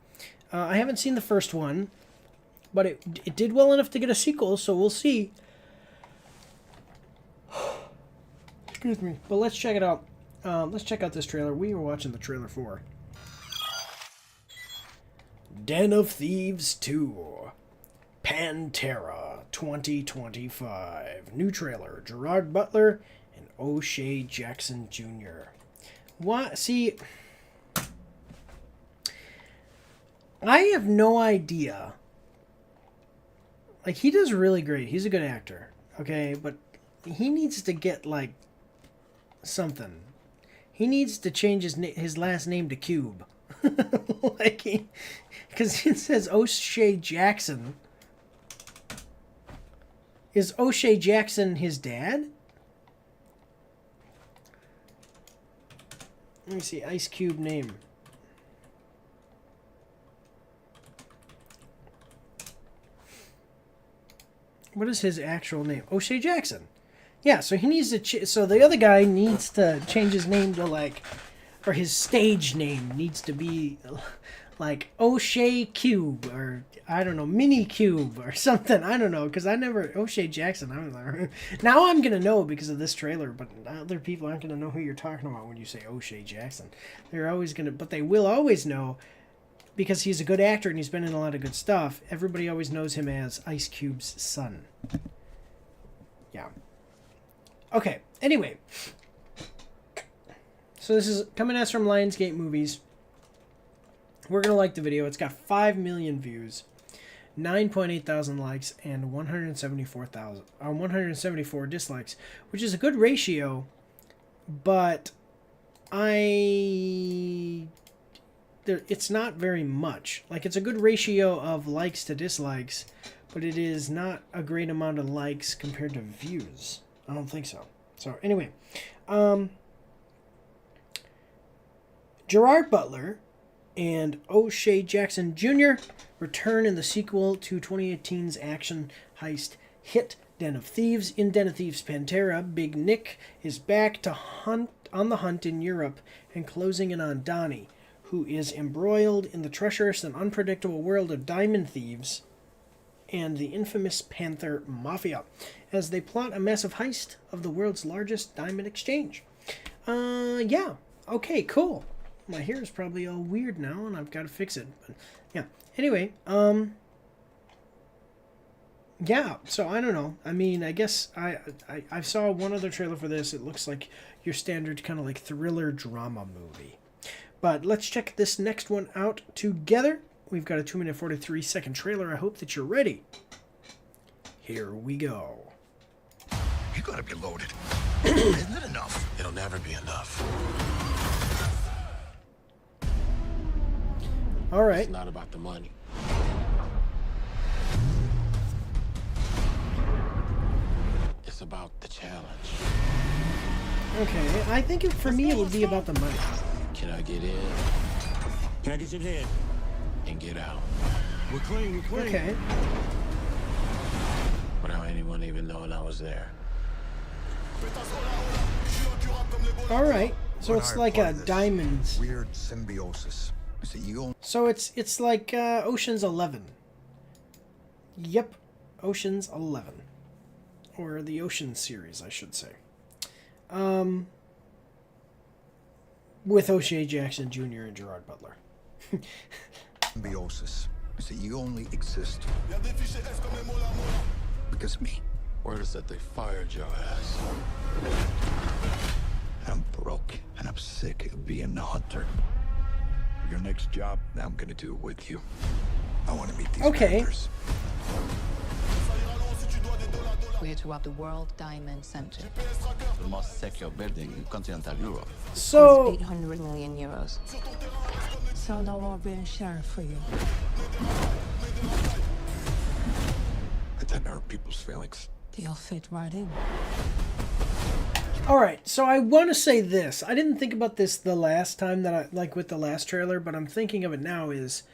I haven't seen the first one, but it did well enough to get a sequel, so we'll see. Excuse me. But let's check it out. Let's check out this trailer. We were watching the trailer for Den of Thieves 2, Pantera 2025. New trailer. Gerard Butler and O'Shea Jackson Jr. What? See, I have no idea. Like, he does really great. He's a good actor. Okay, but he needs to get, like, something. He needs to change his last name to Cube. Like, because it says O'Shea Jackson. Is O'Shea Jackson his dad? Let me see. Ice Cube name. What is his actual name? O'Shea Jackson. Yeah, so he needs to... so the other guy needs to change his name to, like... or his stage name needs to be, like, O'Shea Cube, or, I don't know, Mini Cube, or something. I don't know, because I never... O'Shea Jackson, I don't know. Now I'm going to know because of this trailer, but other people aren't going to know who you're talking about when you say O'Shea Jackson. They're always going to... but they will always know, because he's a good actor and he's been in a lot of good stuff. Everybody always knows him as Ice Cube's son. Yeah. Okay, anyway. So this is coming at us from Lionsgate Movies. We're going to like the video. It's got 5 million views, 9.8 thousand likes, and 174 dislikes, which is a good ratio, but it's not very much. Like, it's a good ratio of likes to dislikes, but it is not a great amount of likes compared to views. I don't think so. So, anyway. Gerard Butler and O'Shea Jackson Jr. return in the sequel to 2018's action heist hit Den of Thieves. In Den of Thieves Pantera, Big Nick is back on the hunt in Europe and closing in on Donnie, who is embroiled in the treacherous and unpredictable world of diamond thieves and the infamous Panther Mafia, as they plot a massive heist of the world's largest diamond exchange. Yeah. Okay, cool. My hair is probably all weird now, and I've got to fix it. But yeah. Anyway, yeah. So I don't know. I mean, I guess I saw one other trailer for this. It looks like your standard kind of like thriller drama movie. But let's check this next one out together. We've got a 2-minute 43-second trailer. I hope that you're ready. Here we go. You gotta be loaded. Isn't it enough? It'll never be enough. All right. It's not about the money. It's about the challenge. Okay, I think for me it would be about the money. Can I get in? Can I get your head? And get out? We're clean, we're clean. Okay. Without anyone even knowing I was there. All right. So it's like a diamonds. Weird symbiosis. Is it you? So it's like Ocean's 11. Yep, Ocean's 11, or the Ocean series, I should say. With O'Shea Jackson Jr. and Gerard Butler. Symbiosis. Is it you only exist because of me? Word is that they fired your ass. I'm broke and I'm sick of being the hunter. Your next job, I'm gonna do it with you. I want to meet these characters. We're throughout the World Diamond Center. The most secure building in continental Europe. So 800 million euros. So no more being sheriff for you. I tend to hurt people's feelings. You'll fit right in. all right, so I want to say this. I didn't think about this the last time that I like with the last trailer, but I'm thinking of it now. Is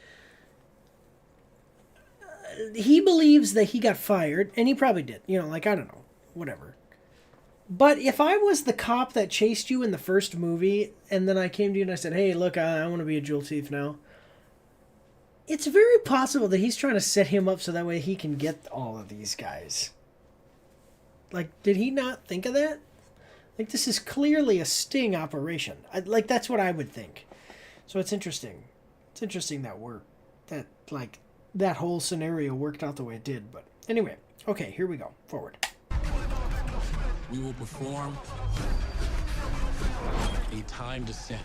he believes that he got fired, and he probably did. You know, like I don't know, whatever. But if I was the cop that chased you in the first movie, and then I came to you and I said, hey, look, I want to be a jewel thief now. It's very possible that he's trying to set him up so that way he can get all of these guys. Like, did he not think of that? Like, this is clearly a sting operation. Like, that's what I would think. So it's interesting. It's interesting that that whole scenario worked out the way it did. But anyway, okay, here we go. Forward. We will perform a time descent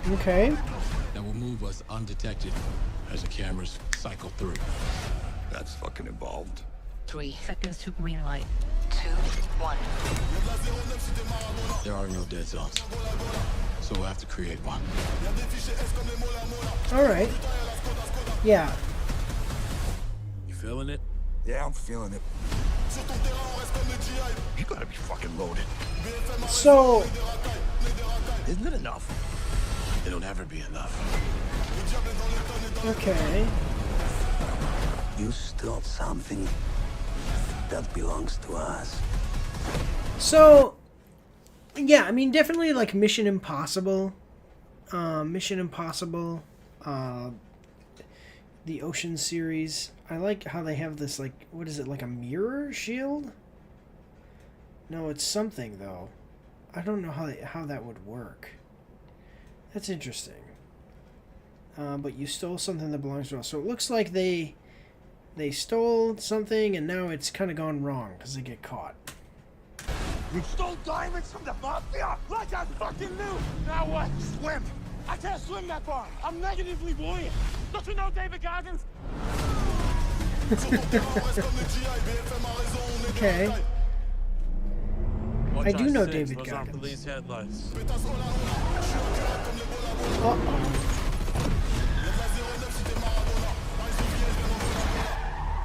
Okay. that will move us undetected as the cameras cycle through. That's fucking involved. 3 seconds to green light. 2, 1. There are no dead zones, so we'll have to create one. All right. Yeah. You feeling it? Yeah, I'm feeling it. You gotta be fucking loaded. So, Isn't it enough? It'll never be enough. okay. You stole something that belongs to us. So, yeah, I mean, definitely like Mission Impossible. The Ocean series. I like how they have this, like, what is it, like a mirror shield? No, it's something, though. I don't know how that would work. That's interesting. But you stole something that belongs to us. So it looks like they stole something, and now it's kind of gone wrong because they get caught. You stole diamonds from the mafia? Like I fucking knew! Now what? Swim! I can't swim that far! I'm negatively buoyant! Don't you know David Goggins? Okay. I do know David Goggins. Police headlights. Uh-oh.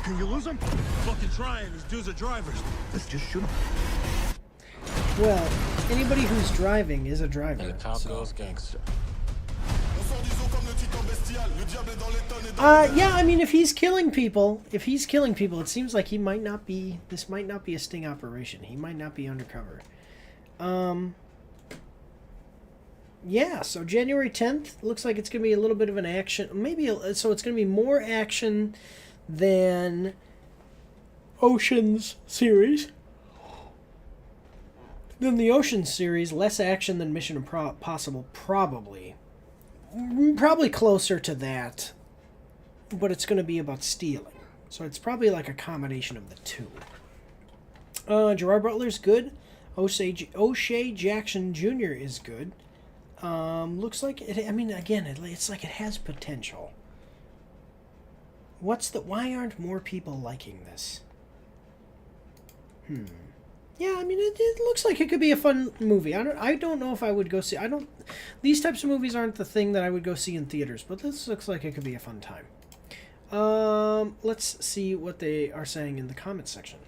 Can you lose him? Fucking trying. These dudes are drivers. Let's just shoot him. Well, anybody who's driving is a driver. And the cop goes gangster. Yeah, I mean, if he's killing people, it seems like he might not be. This might not be a sting operation. He might not be undercover. Yeah. So January 10th looks like it's gonna be a little bit of an action. So it's gonna be more action than Ocean's series. Then the Ocean series, less action than Mission Impossible, probably. Probably closer to that. But it's going to be about stealing. So it's probably like a combination of the two. Gerard Butler's good. O'Shea Jackson Jr. is good. Looks like it. I mean, again, it's like it has potential. Why aren't more people liking this? Yeah, I mean, it looks like it could be a fun movie. I don't know if I would go see. These types of movies aren't the thing that I would go see in theaters, but this looks like it could be a fun time. Let's see what they are saying in the comments section.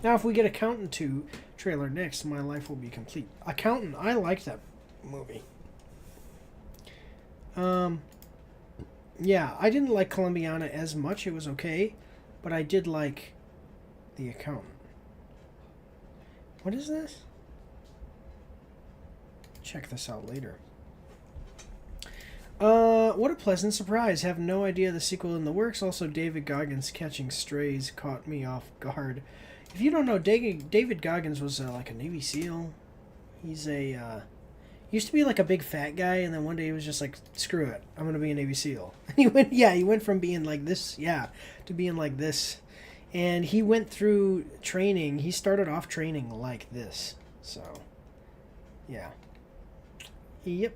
Now, if we get Accountant 2 trailer next, my life will be complete. Accountant, I like that movie. Yeah, I didn't like Columbiana as much. It was okay, but I did like The Accountant. What is this? Check this out later. What a pleasant surprise. Have no idea the sequel in the works. Also, David Goggins' Catching Strays caught me off guard. If you don't know, David Goggins was like a Navy SEAL. He's used to be like a big fat guy, and then one day he was just like, screw it, I'm going to be a Navy SEAL. And he went from being like this, to being like this. And he went through training. He started off training like this. So, yeah. Yep.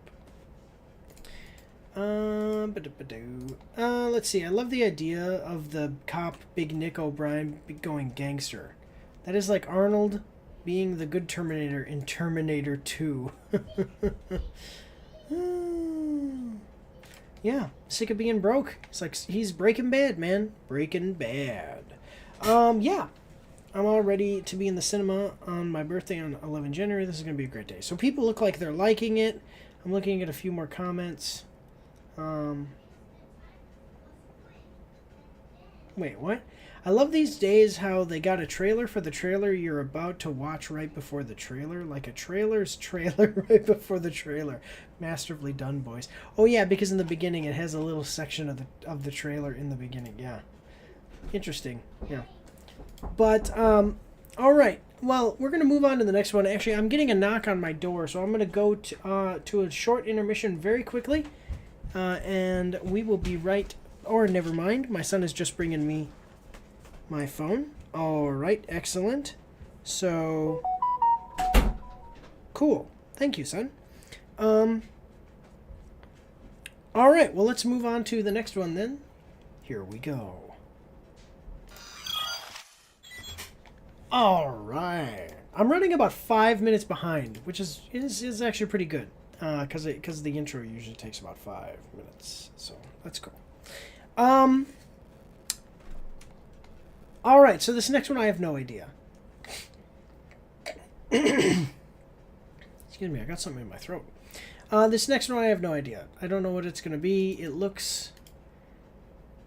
Let's see. I love the idea of the cop, Big Nick O'Brien, going gangster. That is like Arnold being the good Terminator in Terminator 2. Yeah, sick of being broke. It's like he's Breaking Bad, man. Breaking Bad. Yeah. I'm all ready to be in the cinema on my birthday on 11 January. This is going to be a great day. So people look like they're liking it. I'm looking at a few more comments. Wait, what? I love these days how they got a trailer for the trailer you're about to watch right before the trailer. Like a trailer's trailer right before the trailer. Masterfully done, boys. Oh yeah, because in the beginning it has a little section of the trailer in the beginning. Yeah. Interesting. Yeah. But, alright. Well, we're going to move on to the next one. Actually, I'm getting a knock on my door, so I'm going to go to a short intermission very quickly. And we will be right... Or, never mind. My son is just bringing me my phone. Alright, excellent. So... Cool. Thank you, son. Alright, well, let's move on to the next one, then. Here we go. Alright. I'm running about 5 minutes behind, which is actually pretty good. Because the intro usually takes about 5 minutes. So, that's cool. Alright, so this next one I have no idea. Excuse me, I got something in my throat. This next one I have no idea. I don't know what it's going to be. It looks...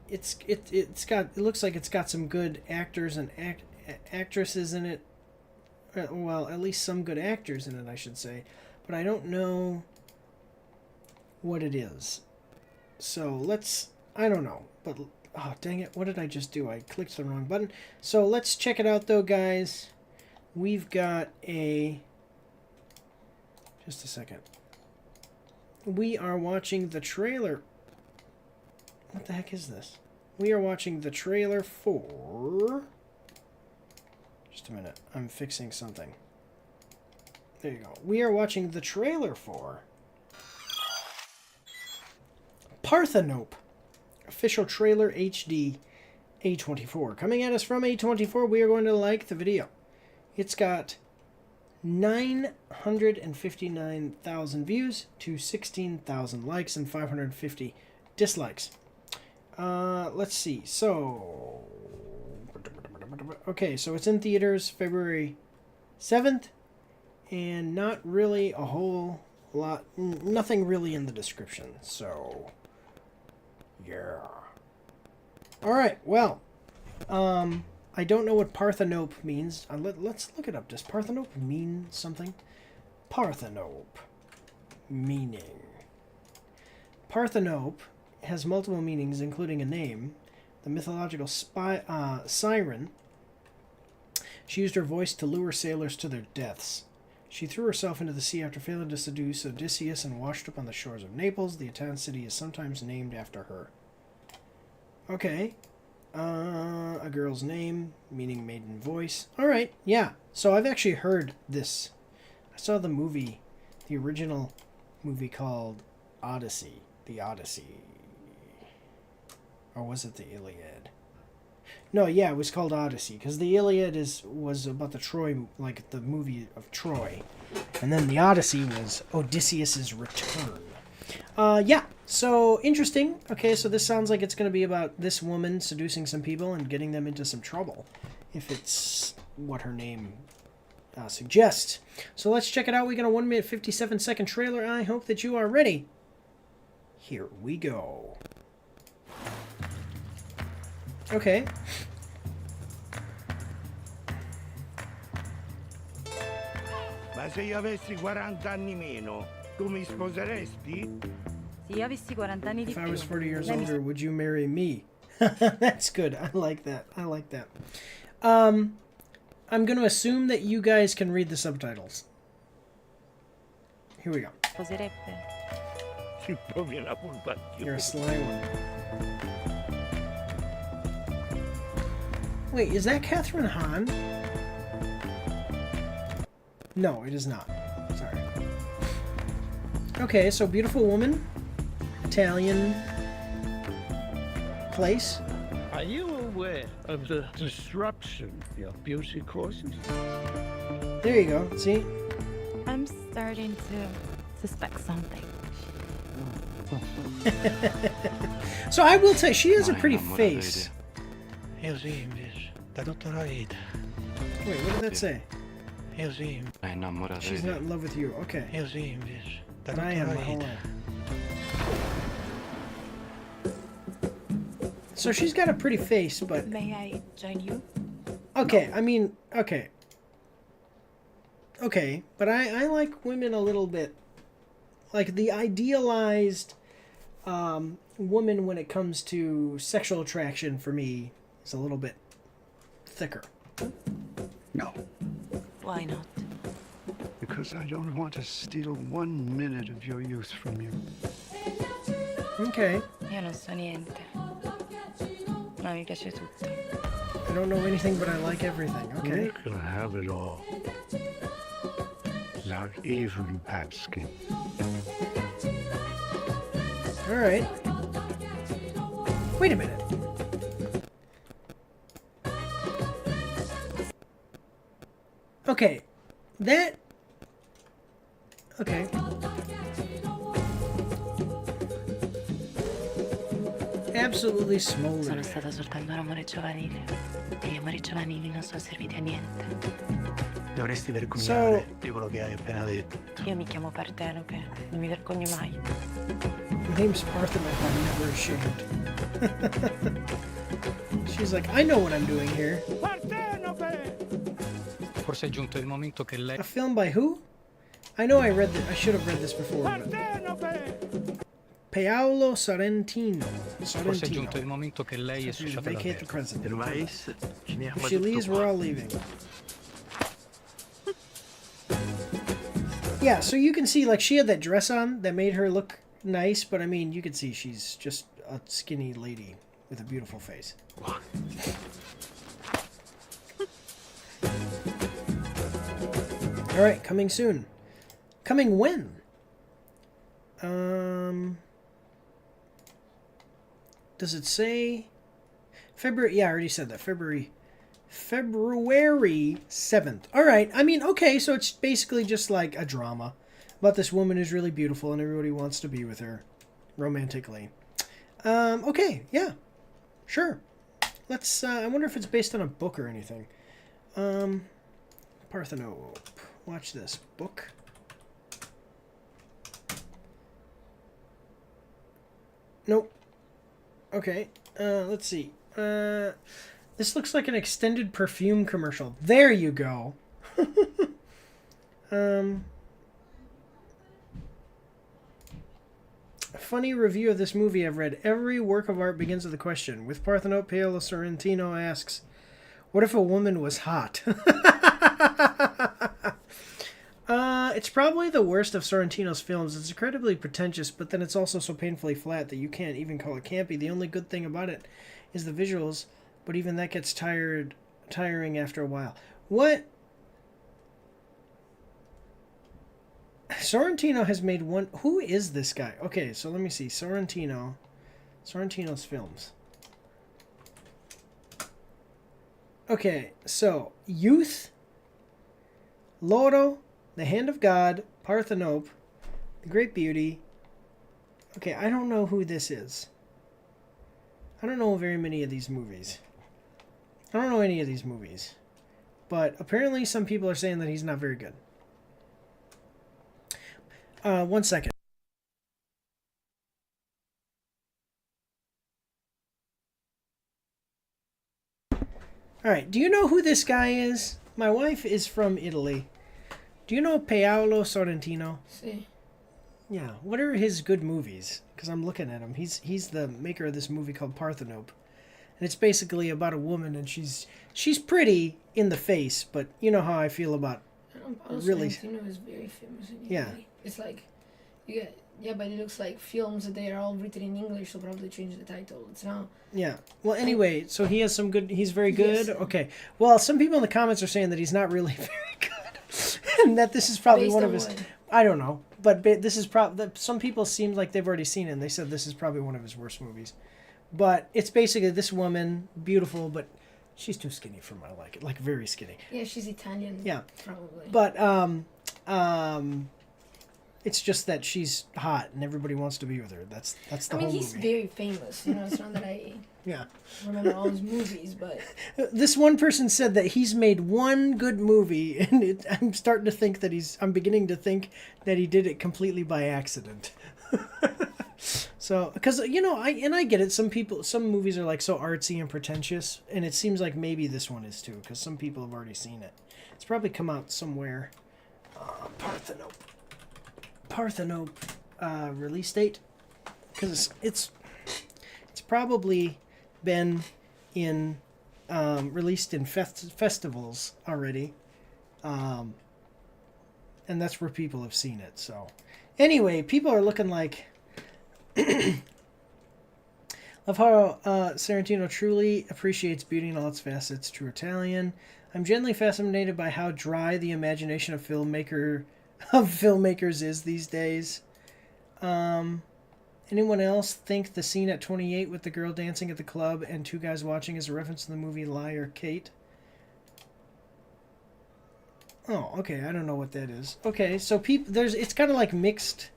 It looks like it's got some good actors and actresses in it. Well, at least some good actors in it, I should say. But I don't know what it is. So let's... I don't know. But, oh, dang it. What did I just do? I clicked the wrong button. So let's check it out, though, guys. We've got a... Just a second. We are watching the trailer. What the heck is this? We are watching the trailer for... Just a minute. I'm fixing something. There you go. We are watching the trailer for... Parthenope. Official trailer HD A24. Coming at us from A24, we are going to like the video. It's got 959,000 views to 16,000 likes and 550 dislikes. Let's see. So... Okay, so it's in theaters February 7th. And not really a whole lot... Nothing really in the description. So... Yeah. Alright, well. I don't know what Parthenope means. Let's look it up. Does Parthenope mean something? Parthenope. Meaning. Parthenope has multiple meanings, including a name. The mythological siren. She used her voice to lure sailors to their deaths. She threw herself into the sea after failing to seduce Odysseus and washed up on the shores of Naples. The Italian city is sometimes named after her. Okay. A girl's name, meaning maiden voice. Alright, yeah. So I've actually heard this. I saw the movie, the original movie called Odyssey. The Odyssey. Or was it the Iliad? No, yeah, it was called Odyssey, because the Iliad was about the Troy, like the movie of Troy. And then the Odyssey was Odysseus's return. Yeah, so interesting. Okay, so this sounds like it's going to be about this woman seducing some people and getting them into some trouble, if it's what her name suggests. So let's check it out. We got a 1 minute 57-second trailer. I hope that you are ready. Here we go. Okay. Ma se io avessi 40 anni meno, tu mi sposeresti? Se io avessi 40 anni di If I più, was 40 years lei mi older, would you marry me? That's good. I like that. I like that. I'm going to assume that you guys can read the subtitles. Here we go. sposerebbe. Si provi la colpa You're a sly one. Wait, is that Catherine Hahn? No, it is not. Sorry. Okay, so beautiful woman. Italian place. Are you aware of the disruption your beauty causes? There you go. See? I'm starting to suspect something. So I will say, she has a pretty face. Io sì, invece. Da tutta la vita. Wait, what did that say? Io sì. She's not in love with you. Okay. Io sì, invece. Da But I tutta am la my whole vita. life. So she's got a pretty face, but May I join you? okay, I mean, okay. Okay, but I like women a little bit. Like the idealized woman when it comes to sexual attraction for me is a little bit thicker. No. Why not? Because I don't want to steal 1 minute of your youth from you. Okay. Io non so niente. Ma mi piace tutto. I don't know anything, but I like everything. Okay. You can have it all. Without even bad skin. All right. Wait a minute. Okay. That... Okay. Absolutely Sono smoldering. stata soltanto un amore giovanile. E gli amori giovanili non sono serviti a niente. Dovresti vergognare di quello che hai appena detto. Io mi chiamo Partenope, non mi vergogno mai. My name's Parthenope, I'm never ashamed. She's like, I know what I'm doing here. Forse è giunto il momento che lei... A film by who? I know I should have read this before. But... Paolo Sorrentino. Forse è giunto il momento che lei è susciata Vacate the davvero. president. If she leaves, we're all leaving. Yeah, so you can see, like, she had that dress on that made her look nice, but I mean, you can see she's just a skinny lady with a beautiful face. Alright, coming soon. Coming when? Does it say February? Yeah, I already said that. February 7th. All right. I mean, okay, so it's basically just like a drama about this woman who's really beautiful and everybody wants to be with her romantically. Okay, yeah. Sure. Let's I wonder if it's based on a book or anything. Parthenope. Watch this book. Nope. Okay, let's see. This looks like an extended perfume commercial. There you go. A funny review of this movie I've read. Every work of art begins with a question. With Parthenope, Paolo Sorrentino asks, what if a woman was hot? it's probably the worst of Sorrentino's films. It's incredibly pretentious, but then it's also so painfully flat that you can't even call it campy. The only good thing about it is the visuals, but even that gets tiring after a while. What? Sorrentino has made one... Who is this guy? Okay, so let me see. Sorrentino's films. Okay, so Youth, Loro, The Hand of God, Parthenope, The Great Beauty. Okay, I don't know who this is. I don't know very many of these movies. I don't know any of these movies. But apparently some people are saying that he's not very good. 1 second. Alright, do you know who this guy is? My wife is from Italy. Do you know Paolo Sorrentino? See. Yeah, what are his good movies? Because I'm looking at him. He's the maker of this movie called Parthenope. And it's basically about a woman, and she's pretty in the face, but you know how I feel about really... Sorrentino is very famous in Italy. Yeah. It's like, but it looks like films that they are all written in English, so probably change the title. It's not... Yeah. Well, anyway, so he has some good... He's very good? Yes. Okay. Well, some people in the comments are saying that he's not really very good. And that this is probably Based one on of his... what? I don't know. But this is probably... Some people seem like they've already seen it, and they said this is probably one of his worst movies. But it's basically this woman, beautiful, but she's too skinny for my liking. Like, very skinny. Yeah, she's Italian. Yeah. Probably. But, it's just that she's hot and everybody wants to be with her. That's the whole movie. He's very famous. You know, it's not that I remember all his movies, but... This one person said that he's made one good movie, and I'm starting to think that I'm beginning to think that he did it completely by accident. So, because, you know, I get it. Some movies are like so artsy and pretentious, and it seems like maybe this one is too, because some people have already seen it. It's probably come out somewhere. Parthenope release date, because it's probably been in released in festivals already, and that's where people have seen it. So anyway, people are looking like love how Sorrentino truly appreciates beauty in all its facets. True Italian. I'm genuinely fascinated by how dry the imagination of filmmakers is these days. Anyone else think the scene at 28 with the girl dancing at the club and two guys watching is a reference to the movie Liar Kate? Oh, okay. I don't know what that is. Okay, so it's kind of like mixed.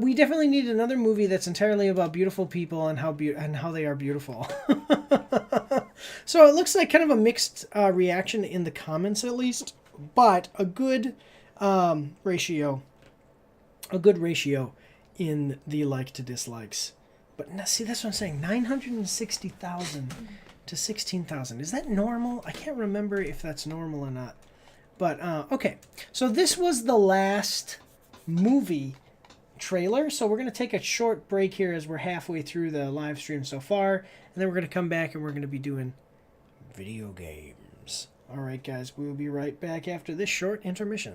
We definitely need another movie that's entirely about beautiful people and how they are beautiful. So it looks like kind of a mixed reaction in the comments, at least, but a good ratio in the like to dislikes. But now, see, that's what I'm saying. 960,000 to 16,000. Is that normal? I can't remember if that's normal or not. But okay, so this was the last movie trailer, so we're going to take a short break here as we're halfway through the live stream so far, and then we're going to come back and we're going to be doing video games. All right, guys, we will be right back after this short intermission.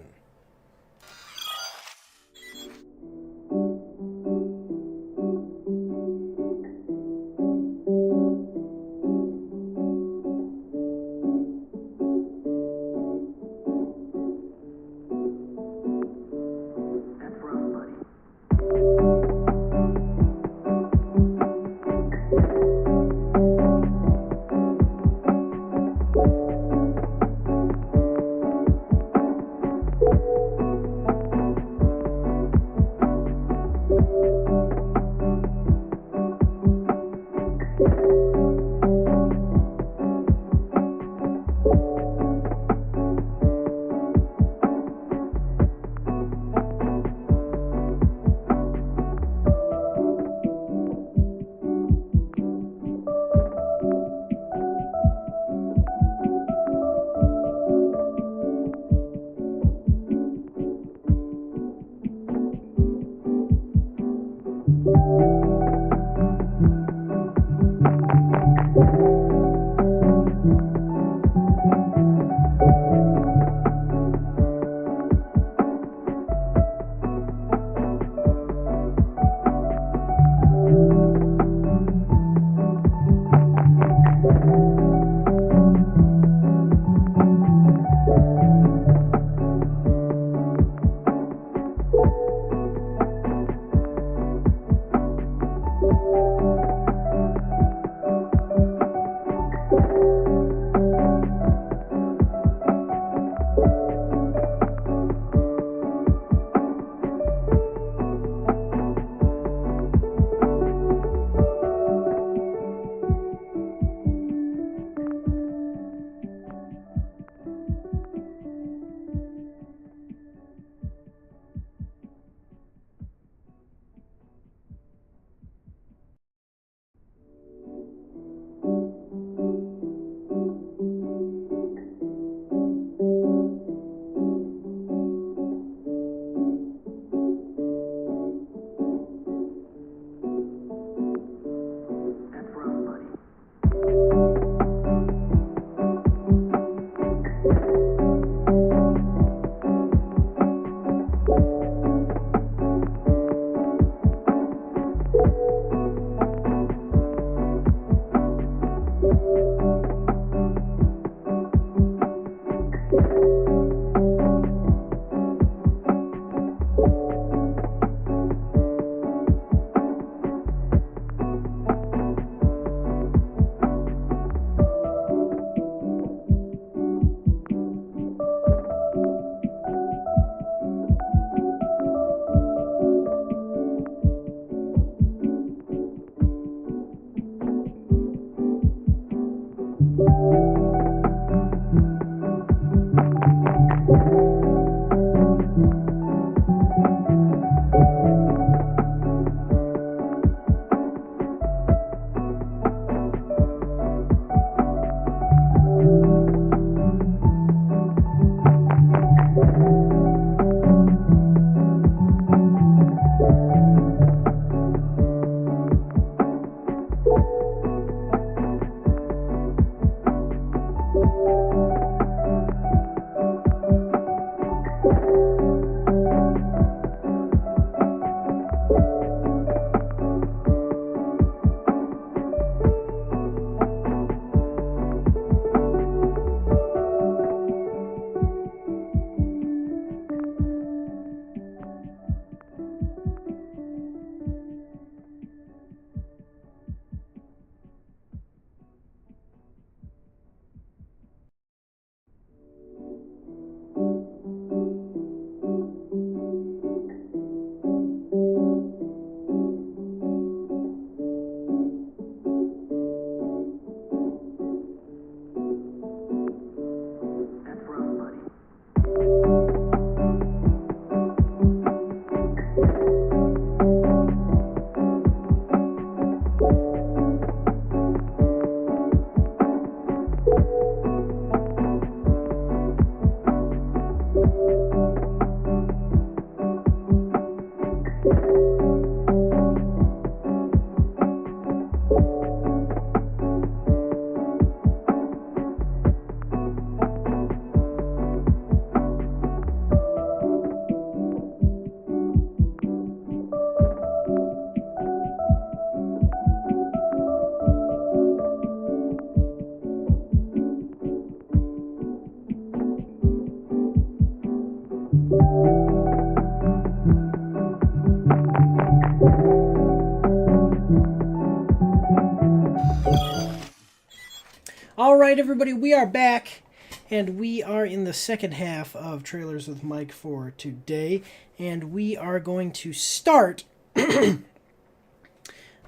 All right, everybody, we are back, and we are in the second half of Trailers with Mike for today, and we are going to start the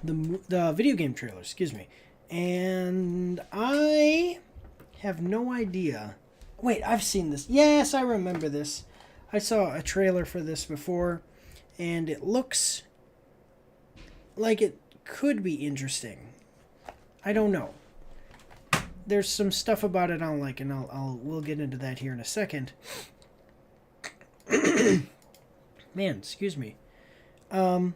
video game trailer, excuse me. And I have no idea. Wait, I've seen this. Yes, I remember this. I saw a trailer for this before, and it looks like it could be interesting. I don't know. There's some stuff about it I don't like, and we'll get into that here in a second. Man, excuse me. We'll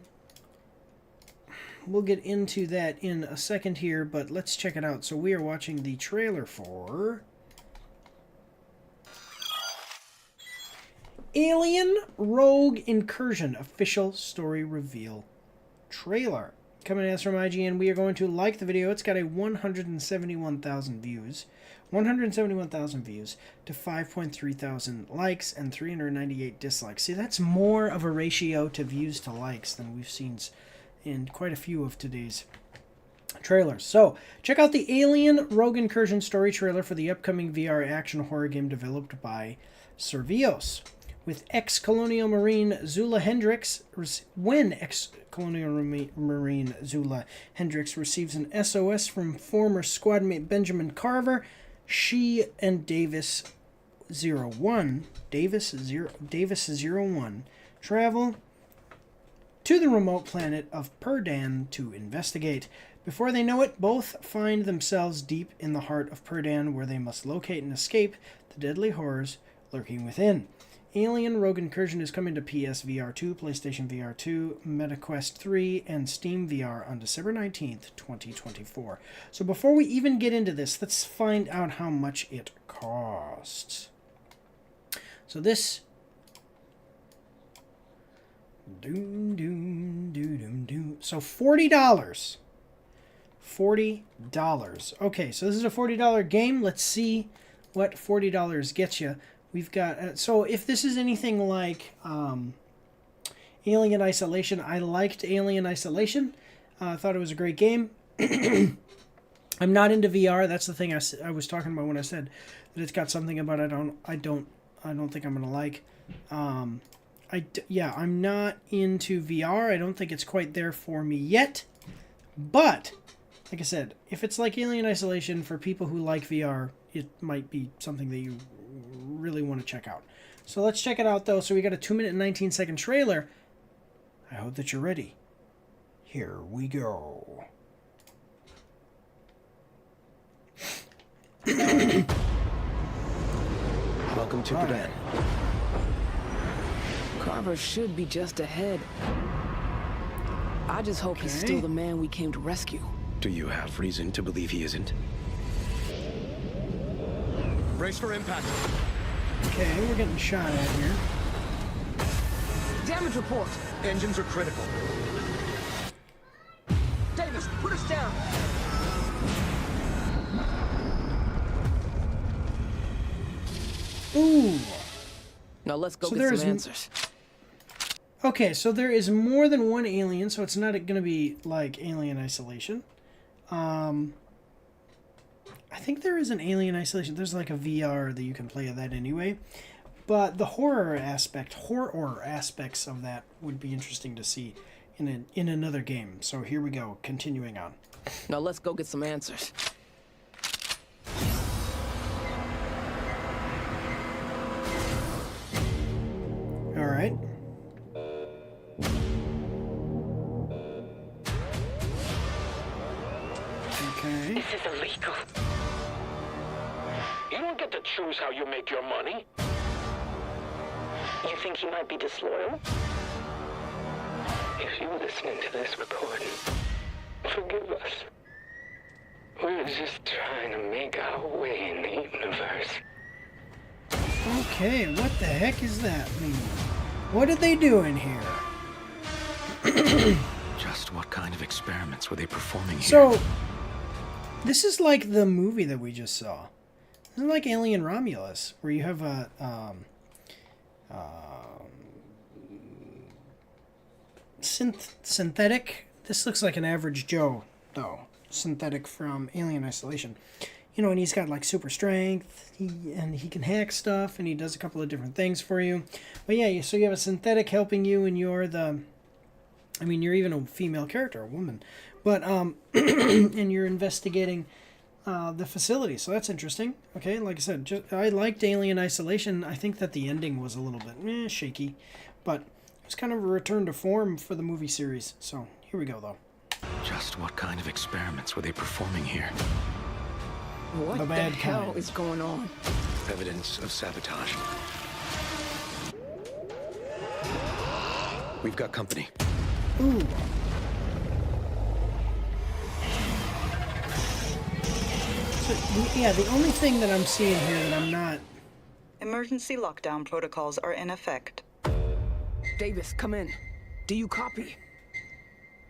get into that in a second here, but let's check it out. So we are watching the trailer for Alien Rogue Incursion official story reveal trailer. Coming to us from IGN, we are going to like the video. It's got a 171,000 views. 171,000 views to 5.3 thousand likes and 398 dislikes. See, that's more of a ratio to views to likes than we've seen in quite a few of today's trailers. So, check out the Alien Rogue Incursion story trailer for the upcoming VR action horror game developed by Survios. With ex-Colonial Marine Zula Hendricks, when ex-Colonial Marine Zula Hendricks receives an SOS from former squadmate Benjamin Carver, she and Davis 01 travel to the remote planet of Perdan to investigate. Before they know it, both find themselves deep in the heart of Perdan, where they must locate and escape the deadly horrors lurking within. Alien Rogue Incursion is coming to PSVR 2, PlayStation VR 2, MetaQuest 3, and Steam VR on December 19th, 2024. So before we even get into this, let's find out how much it costs. So this... So $40. $40. Okay, so this is a $40 game. Let's see what $40 gets you. We've got, so if this is anything like Alien Isolation, I liked Alien Isolation. I thought it was a great game. I'm not into VR. That's the thing I was talking about when I said that it's got something about it I don't think I'm gonna like. I'm not into VR. I don't think it's quite there for me yet. But like I said, if it's like Alien Isolation, for people who like VR, it might be something that you really want to check out. So let's check it out, though. So we got a 2-minute and 19-second trailer. I hope that you're ready. Here we go. Welcome to Berdan. Carver should be just ahead. I just hope he's still the man we came to rescue. Do you have reason to believe he isn't? Brace for impact. Okay, we're getting shot at here. Damage report. Engines are critical. Davis, put us down. Ooh. Now let's go So get some answers. Okay, so there is more than one alien, so it's not going to be like Alien Isolation. I think there is an Alien Isolation. There's like a VR that you can play of that anyway. But the horror aspects of that would be interesting to see in another game. So here we go, continuing on. Now let's go get some answers. All right. Okay. This is illegal. You don't get to choose how you make your money. You think he might be disloyal? If you're listening to this recording, forgive us. We're just trying to make our way in the universe. Okay, what the heck is that mean? What are they doing here? Just what kind of experiments were they performing here? So, this is like the movie that we just saw. This is like Alien Romulus, where you have a synthetic. This looks like an average Joe, though. Synthetic from Alien Isolation. You know, and he's got like super strength, and he can hack stuff, and he does a couple of different things for you. But yeah, so you have a synthetic helping you, and you're you're even a female character, a woman. But, and you're investigating the facility, so that's interesting. Okay, like I said, I liked Alien Isolation. I think that the ending was a little bit shaky, but it was kind of a return to form for the movie series. So here we go, though. Just what kind of experiments were they performing here? What the hell is going on? Evidence of sabotage. We've got company. Ooh. So, yeah, the only thing that I'm seeing here that I'm not... Emergency lockdown protocols are in effect. Davis, come in. Do you copy?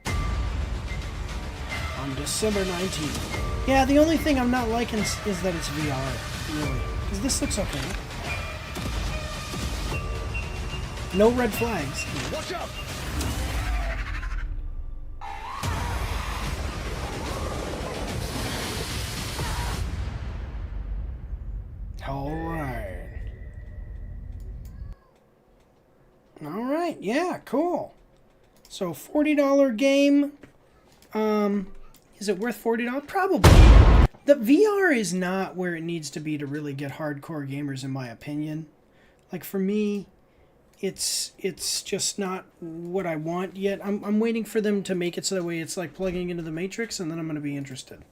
On December 19th. Yeah, the only thing I'm not liking is that it's VR, really. Because this looks okay. No red flags. Watch out! Alright, yeah, cool. So, $40 game. Is it worth $40? Probably. The VR is not where it needs to be to really get hardcore gamers, in my opinion. Like, for me, it's just not what I want yet. I'm waiting for them to make it so that way it's like plugging into the Matrix, and then I'm going to be interested.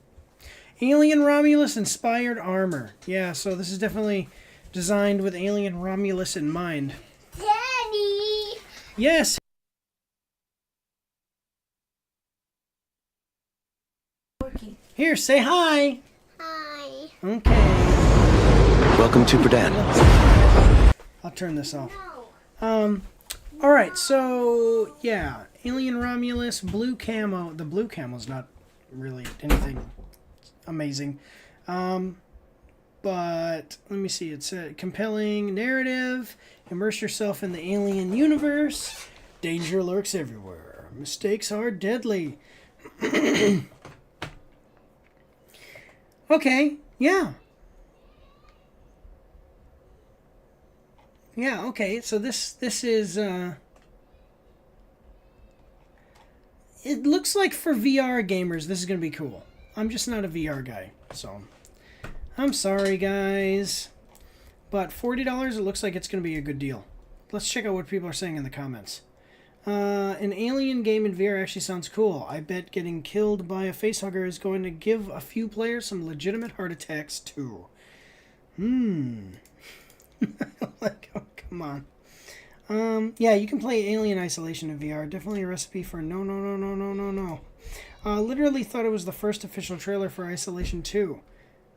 Alien Romulus inspired armor. Yeah, so this is definitely designed with Alien Romulus in mind. Daddy! Yes! Here, say hi! Hi. Okay. Welcome to Berdan. I'll turn this off. Alright, so, yeah. Alien Romulus, blue camo. The blue camo's not really anything amazing. But, let me see. It's a compelling narrative. Immerse yourself in the alien universe. Danger lurks everywhere. Mistakes are deadly. Okay, yeah. Yeah, okay, so this is, it looks like for VR gamers, this is going to be cool. I'm just not a VR guy, so I'm sorry, guys. But $40, it looks like it's going to be a good deal. Let's check out what people are saying in the comments. An alien game in VR actually sounds cool. I bet getting killed by a facehugger is going to give a few players some legitimate heart attacks, too. Like, oh, come on. Yeah, you can play Alien Isolation in VR. Definitely a recipe for no. Literally thought it was the first official trailer for Isolation 2.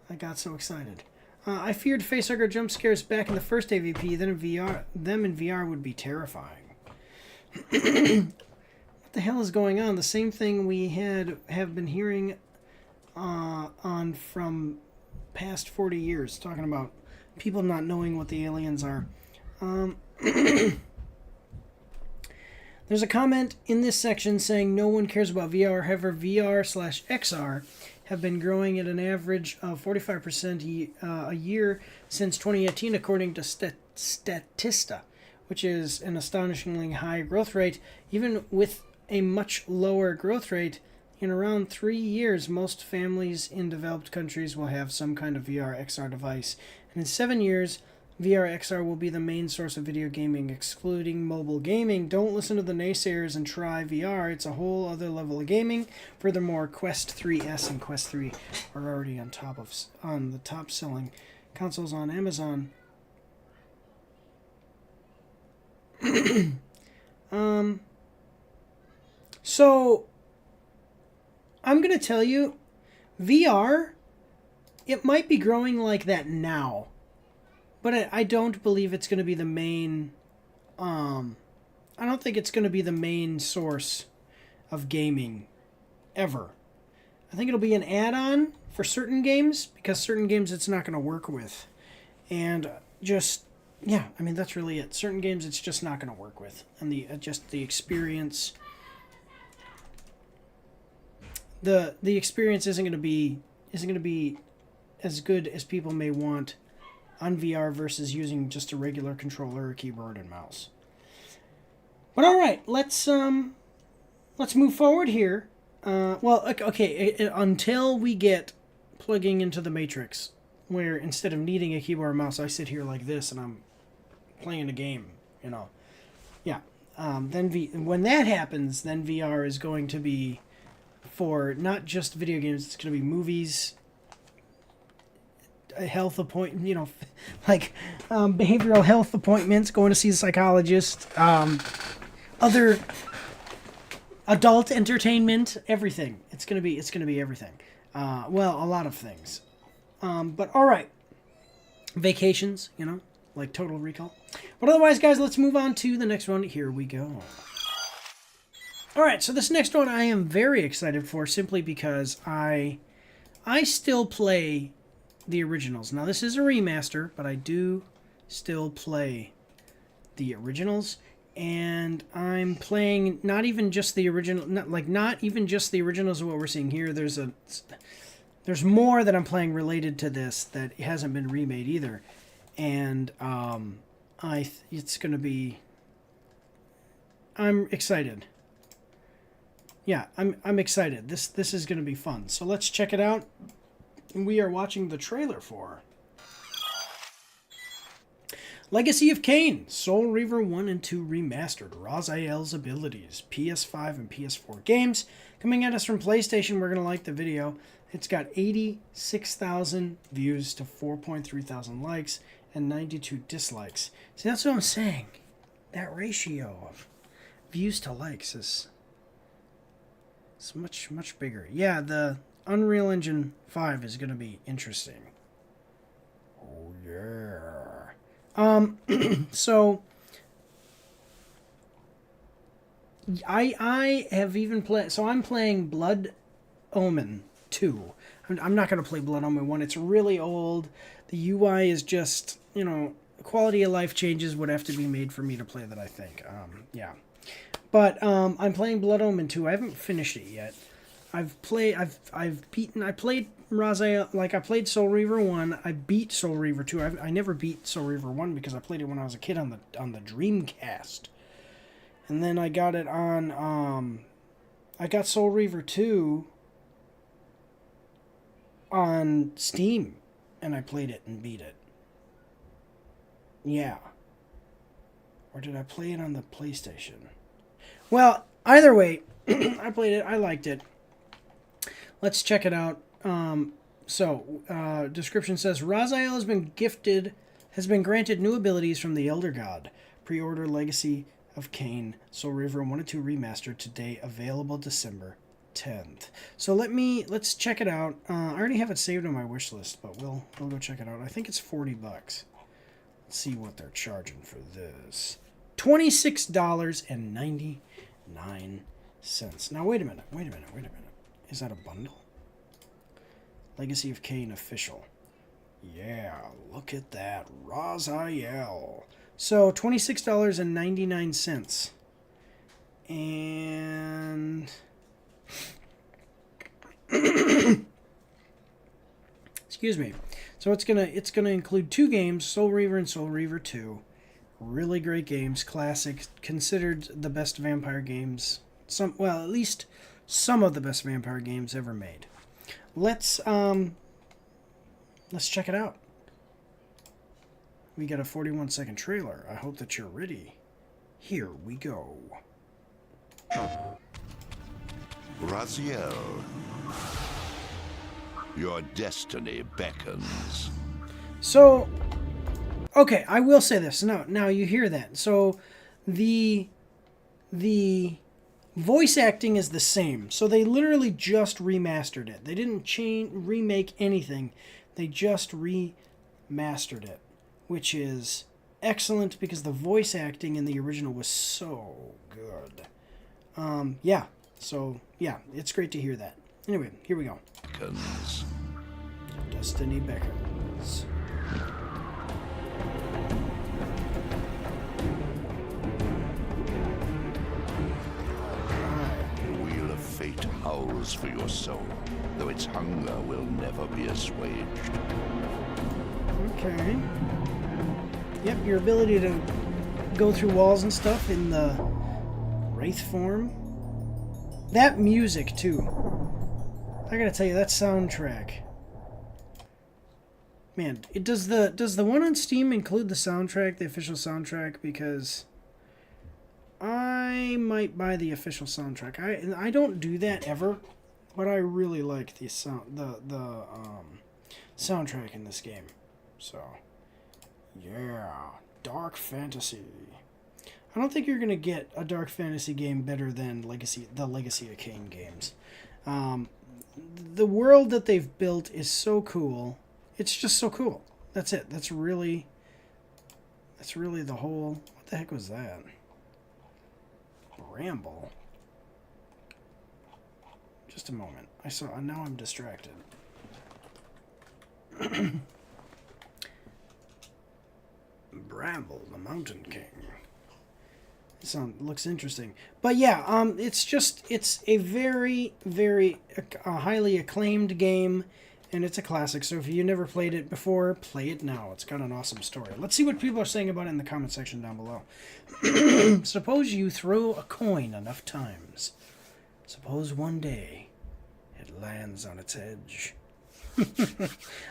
I got so excited. I feared facehugger jump scares back in the first AVP, then in VR, them in VR would be terrifying. What the hell is going on? The same thing we have been hearing on from past 40 years, talking about people not knowing what the aliens are. There's a comment in this section saying no one cares about VR. However, VR/XR have been growing at an average of 45% a year since 2018, according to Statista, which is an astonishingly high growth rate. Even with a much lower growth rate, in around 3 years, most families in developed countries will have some kind of VR/XR device. And in 7 years, VR/XR will be the main source of video gaming, excluding mobile gaming. Don't listen to the naysayers and try VR. It's a whole other level of gaming. Furthermore, Quest 3S and Quest 3 are already on the top-selling consoles on Amazon. So I'm going to tell you, VR, it might be growing like that now, but I don't believe it's going to be the main, I don't think it's going to be the main source of gaming ever. I think it'll be an add-on for certain games, because certain games it's not going to work with. And just, yeah, I mean, that's really it. Certain games it's just not going to work with. And just the experience, the experience isn't going to be as good as people may want on VR versus using just a regular controller or keyboard and mouse. But all right, let's move forward here. Until we get plugging into the Matrix, where instead of needing a keyboard or mouse, I sit here like this and I'm playing a game, you know. Yeah. When that happens, then VR is going to be for not just video games. It's going to be movies, health appointment, you know, like behavioral health appointments, going to see a psychologist, other adult entertainment, everything. It's gonna be everything. Well, a lot of things. But all right, vacations, you know, like Total Recall. But otherwise, guys, let's move on to the next one. Here we go. All right, so this next one I am very excited for, simply because I still play the originals. Now, this is a remaster, but I do still play the originals, and I'm playing not even just the original, not even just the originals of what we're seeing here. There's more that I'm playing related to this that hasn't been remade either, and it's gonna be. I'm excited. Yeah, I'm excited. This is gonna be fun. So let's check it out. We are watching the trailer for Legacy of Kain, Soul Reaver 1 and 2 Remastered, Raziel's Abilities, PS5 and PS4 games. Coming at us from PlayStation, we're going to like the video. It's got 86,000 views to 4.3 thousand likes and 92 dislikes. See, that's what I'm saying. That ratio of views to likes is much, much bigger. Yeah, the Unreal Engine 5 is going to be interesting. Oh, yeah. So I have even played, so I'm playing Blood Omen 2. I'm not going to play Blood Omen 1. It's really old. The UI is just, you know, quality of life changes would have to be made for me to play that, I think. Yeah. But I'm playing Blood Omen 2. I haven't finished it yet. I played Raziel, like I played Soul Reaver 1. I beat Soul Reaver 2. I never beat Soul Reaver 1 because I played it when I was a kid on the Dreamcast. And then I got it on I got Soul Reaver 2 on Steam, and I played it and beat it. Yeah. Or did I play it on the PlayStation? Well, either way, I played it. I liked it. Let's check it out. Description says, Raziel has been granted new abilities from the Elder God. Pre-order Legacy of Kain, Soul Reaver 1 and 2 Remastered today, available December 10th. So let's check it out. I already have it saved on my wish list, but we'll go check it out. I think it's $40. Let's see what they're charging for this. $26.99. Now wait a minute. Is that a bundle? Legacy of Kain official. Yeah, look at that. Raziel. So $26.99. And excuse me. So it's gonna include 2 games, Soul Reaver and Soul Reaver 2. Really great games, classic, considered the best vampire games. At least some of the best vampire games ever made. Let's check it out. We got a 41-second trailer. I hope that you're ready. Here we go. Raziel, your destiny beckons. So, okay, I will say this. Now you hear that. So, the voice acting is the same. So they literally just remastered it. They didn't remake anything. They just remastered it, which is excellent because the voice acting in the original was so good. Yeah. So, yeah, it's great to hear that. Anyway, here we go. Beckons. Destiny beckons. The wheel of fate howls for your soul, though its hunger will never be assuaged. Okay. Yep, your ability to go through walls and stuff in the Wraith form. That music, too. I gotta tell you, that soundtrack. Man, does the one on Steam include the soundtrack, the official soundtrack? Because I might buy the official soundtrack. I don't do that ever, but I really like the soundtrack in this game. So, yeah, dark fantasy. I don't think you're gonna get a dark fantasy game better than the Legacy of Kain games. The world that they've built is so cool. It's just so cool. That's it. That's really the whole. What the heck was that? Bramble. Just a moment. Now I'm distracted. Bramble, the Mountain King. Looks interesting, but yeah, it's a very, very highly acclaimed game, and it's a classic. So if you never played it before, play it now. It's got an awesome story. Let's see what people are saying about it in the comment section down below. Suppose you throw a coin enough times. Suppose one day it lands on its edge.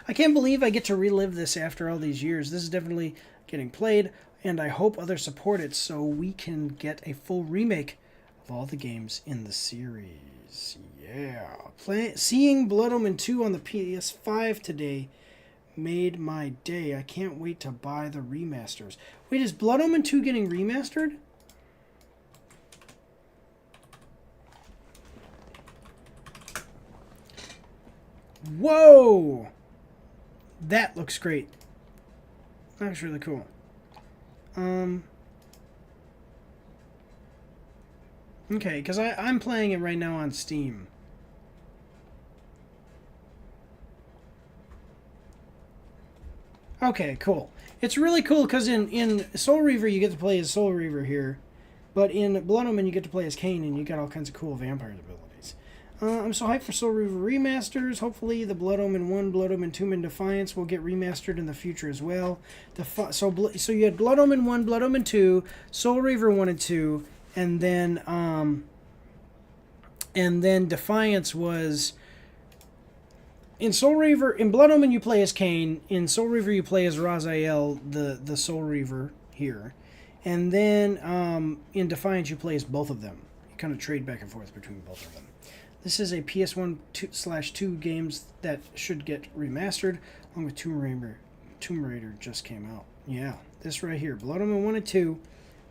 I can't believe I get to relive this after all these years. This is definitely getting played, and I hope others support it so we can get a full remake of all the games in the series. Yeah. Seeing Blood Omen 2 on the PS5 today made my day. I can't wait to buy the remasters. Wait, is Blood Omen 2 getting remastered? Whoa! That looks great. That looks really cool. Okay, because I'm playing it right now on Steam. Okay, cool. It's really cool because in Soul Reaver you get to play as Soul Reaver here, but in Blood Omen you get to play as Kain and you got all kinds of cool vampire abilities. I'm so hyped for Soul Reaver remasters. Hopefully the Blood Omen 1, Blood Omen 2, and Defiance will get remastered in the future as well. So you had Blood Omen 1, Blood Omen 2, Soul Reaver 1 and 2, and then Defiance was in Soul Reaver, in Blood Omen you play as Cain. In Soul Reaver you play as Raziel, the Soul Reaver here. And then in Defiance you play as both of them. You kind of trade back and forth between both of them. This is a PS1/2 games that should get remastered, along with Tomb Raider just came out. Yeah, this right here, Blood Omen 1 and 2,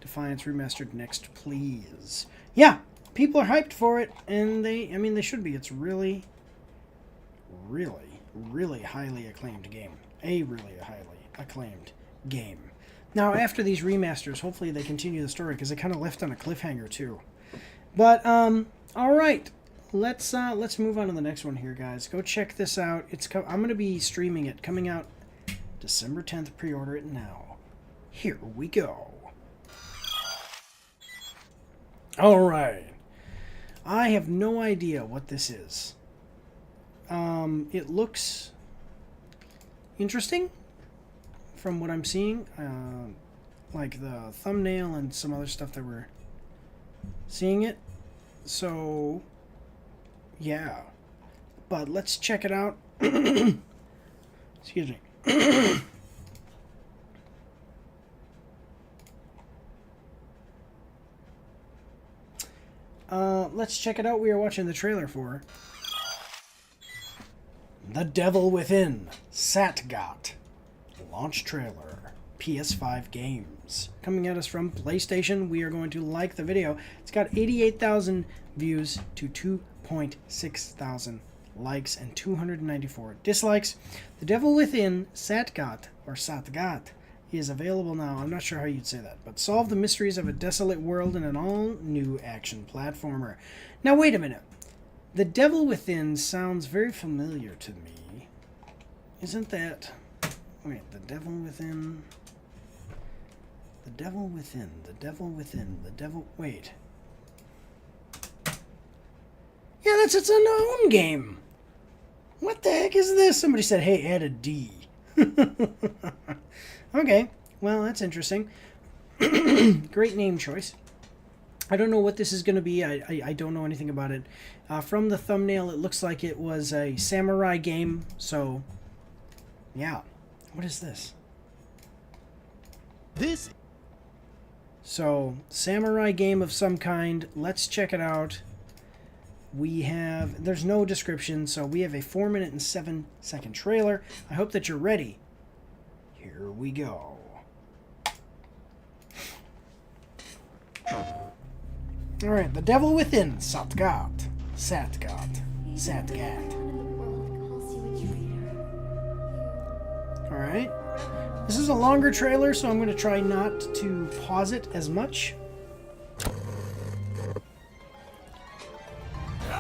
Defiance remastered next, please. Yeah, people are hyped for it, and they should be. It's really, really, really highly acclaimed game. A really highly acclaimed game. Now, after these remasters, hopefully they continue the story, because they kind of left on a cliffhanger too. But all right. Let's move on to the next one here, guys. Go check this out. I'm going to be streaming it, coming out December 10th. Pre-order it now. Here we go. All right. I have no idea what this is. It looks interesting from what I'm seeing. Like the thumbnail and some other stuff that we're seeing it. So... yeah, but let's check it out. Excuse me. Let's check it out. We are watching the trailer for The Devil Within, Satgat. Launch trailer. PS5 games. Coming at us from PlayStation. We are going to like the video. It's got 88,000 views to 2.6 thousand likes and 294 dislikes. The Devil Within, Satgat, or Satgat, is available now. I'm not sure how you'd say that, but solve the mysteries of a desolate world in an all-new action platformer. Now, wait a minute. The Devil Within sounds very familiar to me. Isn't that... wait, The Devil Within... The Devil Within, The Devil Within, The Devil... wait. Yeah, that's its own game. What the heck is this? Somebody said, hey, add a D. Okay, well, that's interesting. Great name choice. I don't know what this is going to be. I don't know anything about it. From the thumbnail, it looks like it was a samurai game. So, yeah. What is this? So, samurai game of some kind. Let's check it out. We have... there's no description, so we have a 4-minute and 7-second trailer. I hope that you're ready. Here we go. Alright, The Devil Within, Satgat. Satgat. Satgat. Alright. This is a longer trailer, so I'm going to try not to pause it as much.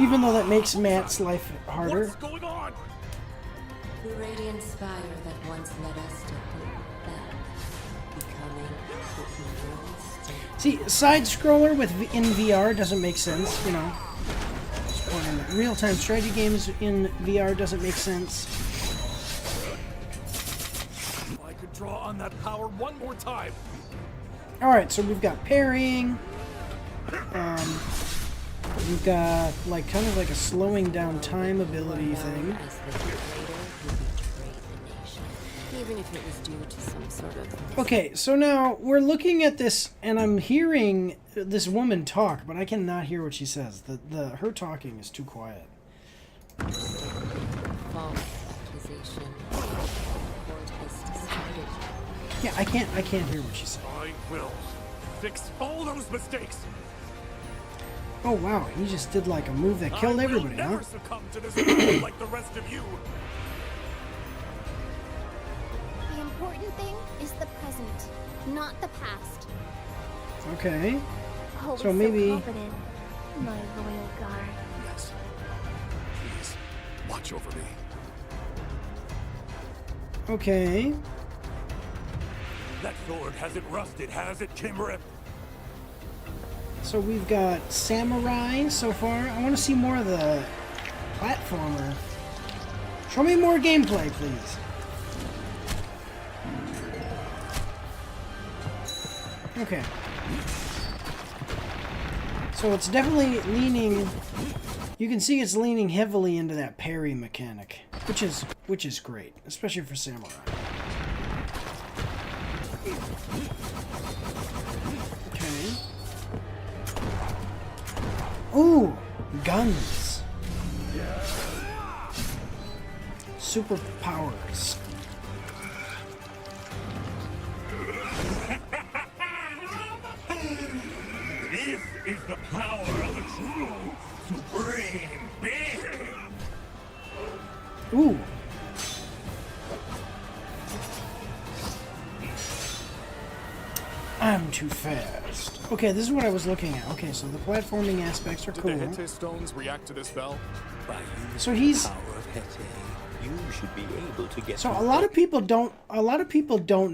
Even though that makes Matt's life harder. What's going on? The radiant spire that once led us to hope back, becoming the evil state. See, side scroller in VR doesn't make sense, you know. Real-time strategy games in VR doesn't make sense. If I could draw on that power one more time. Alright, so we've got parrying. We've got like kind of like a slowing down time ability thing. Even if it was due to some sort of... okay, so now we're looking at this and I'm hearing this woman talk, but I cannot hear what she says. Her talking is too quiet. False accusation. Court has decided. Yeah, I can't hear what she said. I will fix all those mistakes. Oh wow, he just did like a move that killed everybody, huh? I will never succumb to this world like the rest of you. The important thing is the present, not the past. Okay. Always So maybe... so confident, my loyal guard. Yes. Please, watch over me. okay. That sword hasn't rusted, has it, Kimber? So we've got samurai so far. I want to see more of the platformer. Show me more gameplay, please. Okay. So it's definitely leaning... you can see it's leaning heavily into that parry mechanic. which is great, especially for samurai. Okay. Ooh, guns. Superpowers. This is the power of a true supreme being. Ooh. I'm too fast. Okay, this is what I was looking at. Okay, so the platforming aspects are cool. Did the Hete stones react to this bell? So he's. You should be able to get. So a lot of people don't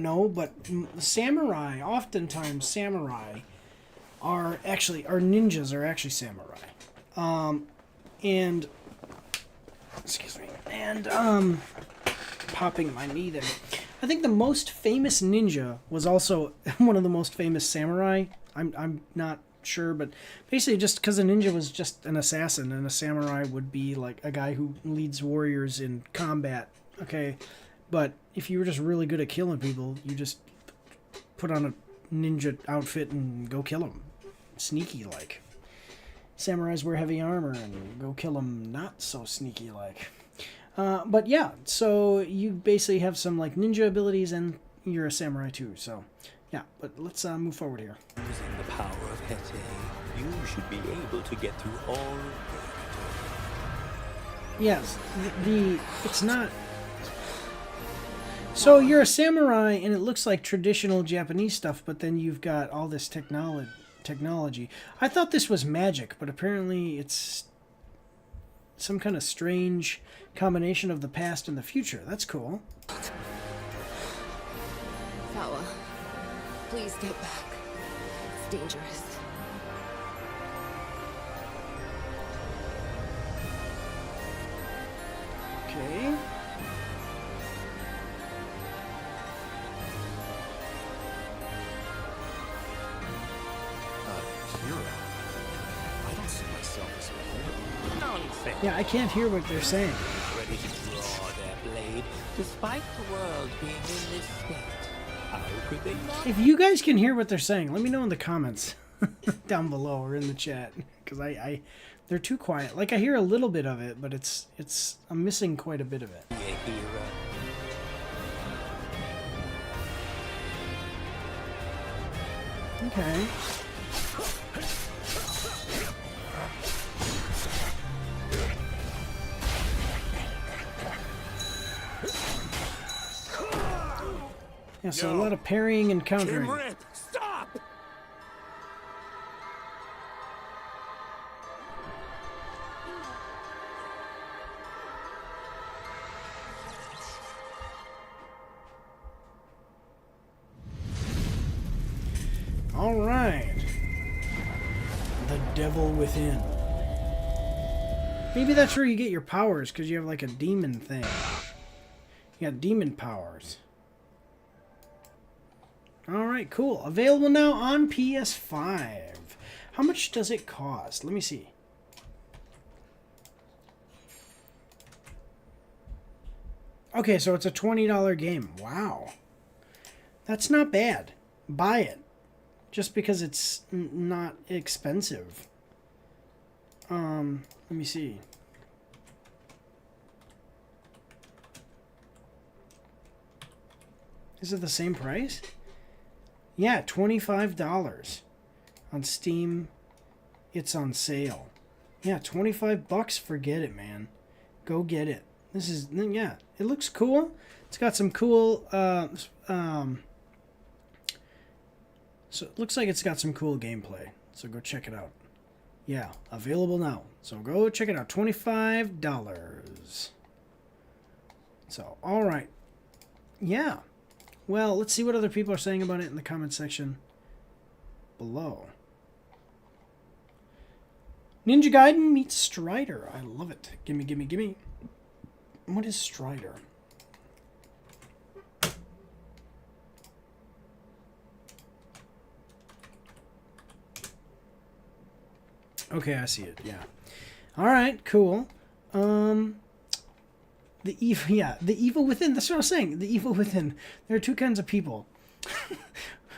know, but samurai, oftentimes samurai are ninjas are actually samurai. And excuse me. And popping my knee there. I think the most famous ninja was also one of the most famous samurai. I'm not sure, but basically just because a ninja was just an assassin and a samurai would be like a guy who leads warriors in combat. Okay, but if you were just really good at killing people, you just put on a ninja outfit and go kill them. Sneaky like. Samurais wear heavy armor and go kill them not so sneaky like. But yeah, so you basically have some like ninja abilities and you're a samurai too, so yeah, but let's move forward here. Using the power of Hete, you should be able to get through all. Yes, it's not. So you're a samurai and it looks like traditional Japanese stuff, but then you've got all this technology. I thought this was magic, but apparently it's some kind of strange combination of the past and the future. That's cool. Sawa, please get back. It's dangerous. Okay. Hero. I don't see myself as a hero. Nonsense. Yeah, I can't hear what they're saying. Ready to draw their blade, despite the world being in this state. How could they not? If you guys can hear what they're saying, let me know in the comments down below or in the chat, because they're too quiet. Like I hear a little bit of it, but I'm missing quite a bit of it. Be a hero. Okay. Yeah, so a lot of parrying and countering. Stop! All right. The devil within. Maybe that's where you get your powers, because you have like a demon thing. You got demon powers. Alright, cool. Available now on PS5. How much does it cost? Let me see. Okay, so it's a $20 game. Wow. That's not bad. Buy it. Just because it's not expensive. Let me see. Is it the same price? Yeah, $25 on Steam. It's on sale. Yeah, $25. Forget it, man. Go get it. This is, yeah, it looks cool. It's got some cool, so it looks like it's got some cool gameplay. So go check it out. Yeah, available now. So go check it out. $25. So, all right. Yeah. Well, let's see what other people are saying about it in the comment section below. Ninja Gaiden meets Strider. I love it. Gimme, gimme, gimme. What is Strider? Okay, I see it. Yeah. All right, cool. The evil, yeah, the evil within. That's what I was saying. The evil within. There are two kinds of people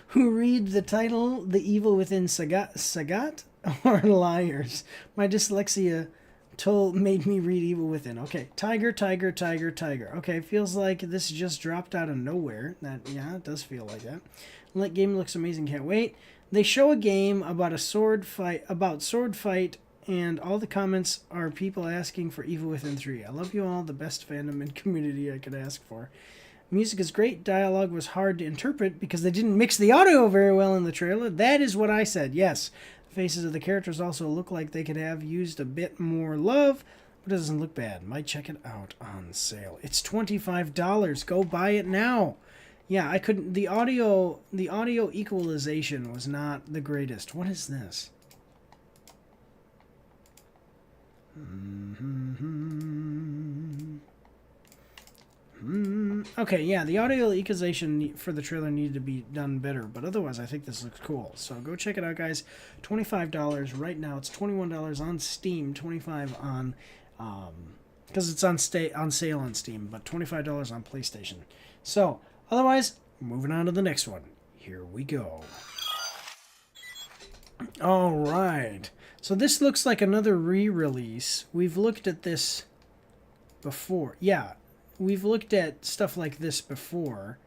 who read the title, "The Evil Within Sagat," or liars. My dyslexia made me read "Evil Within." Okay, tiger, tiger, tiger, tiger. Okay, feels like this just dropped out of nowhere. Yeah, it does feel like that. That game looks amazing. Can't wait. They show a game about a sword fight, and all the comments are people asking for Evil Within 3. I love you all, the best fandom and community I could ask for. Music is great. Dialogue was hard to interpret because they didn't mix the audio very well in the trailer. That is what I said, yes. The faces of the characters also look like they could have used a bit more love, but it doesn't look bad. Might check it out on sale. It's $25. Go buy it now. Yeah, I couldn't... The audio equalization was not the greatest. What is this? Okay, yeah, the audio equalization for the trailer needed to be done better, but otherwise I think this looks cool. So go check it out, guys. $25 right now. It's $21 on Steam, $25 on because it's on sale on Steam, but $25 on PlayStation. So otherwise, moving on to the next one. Here we go. All right. So this looks like another re-release. We've looked at this before. Yeah, we've looked at stuff like this before.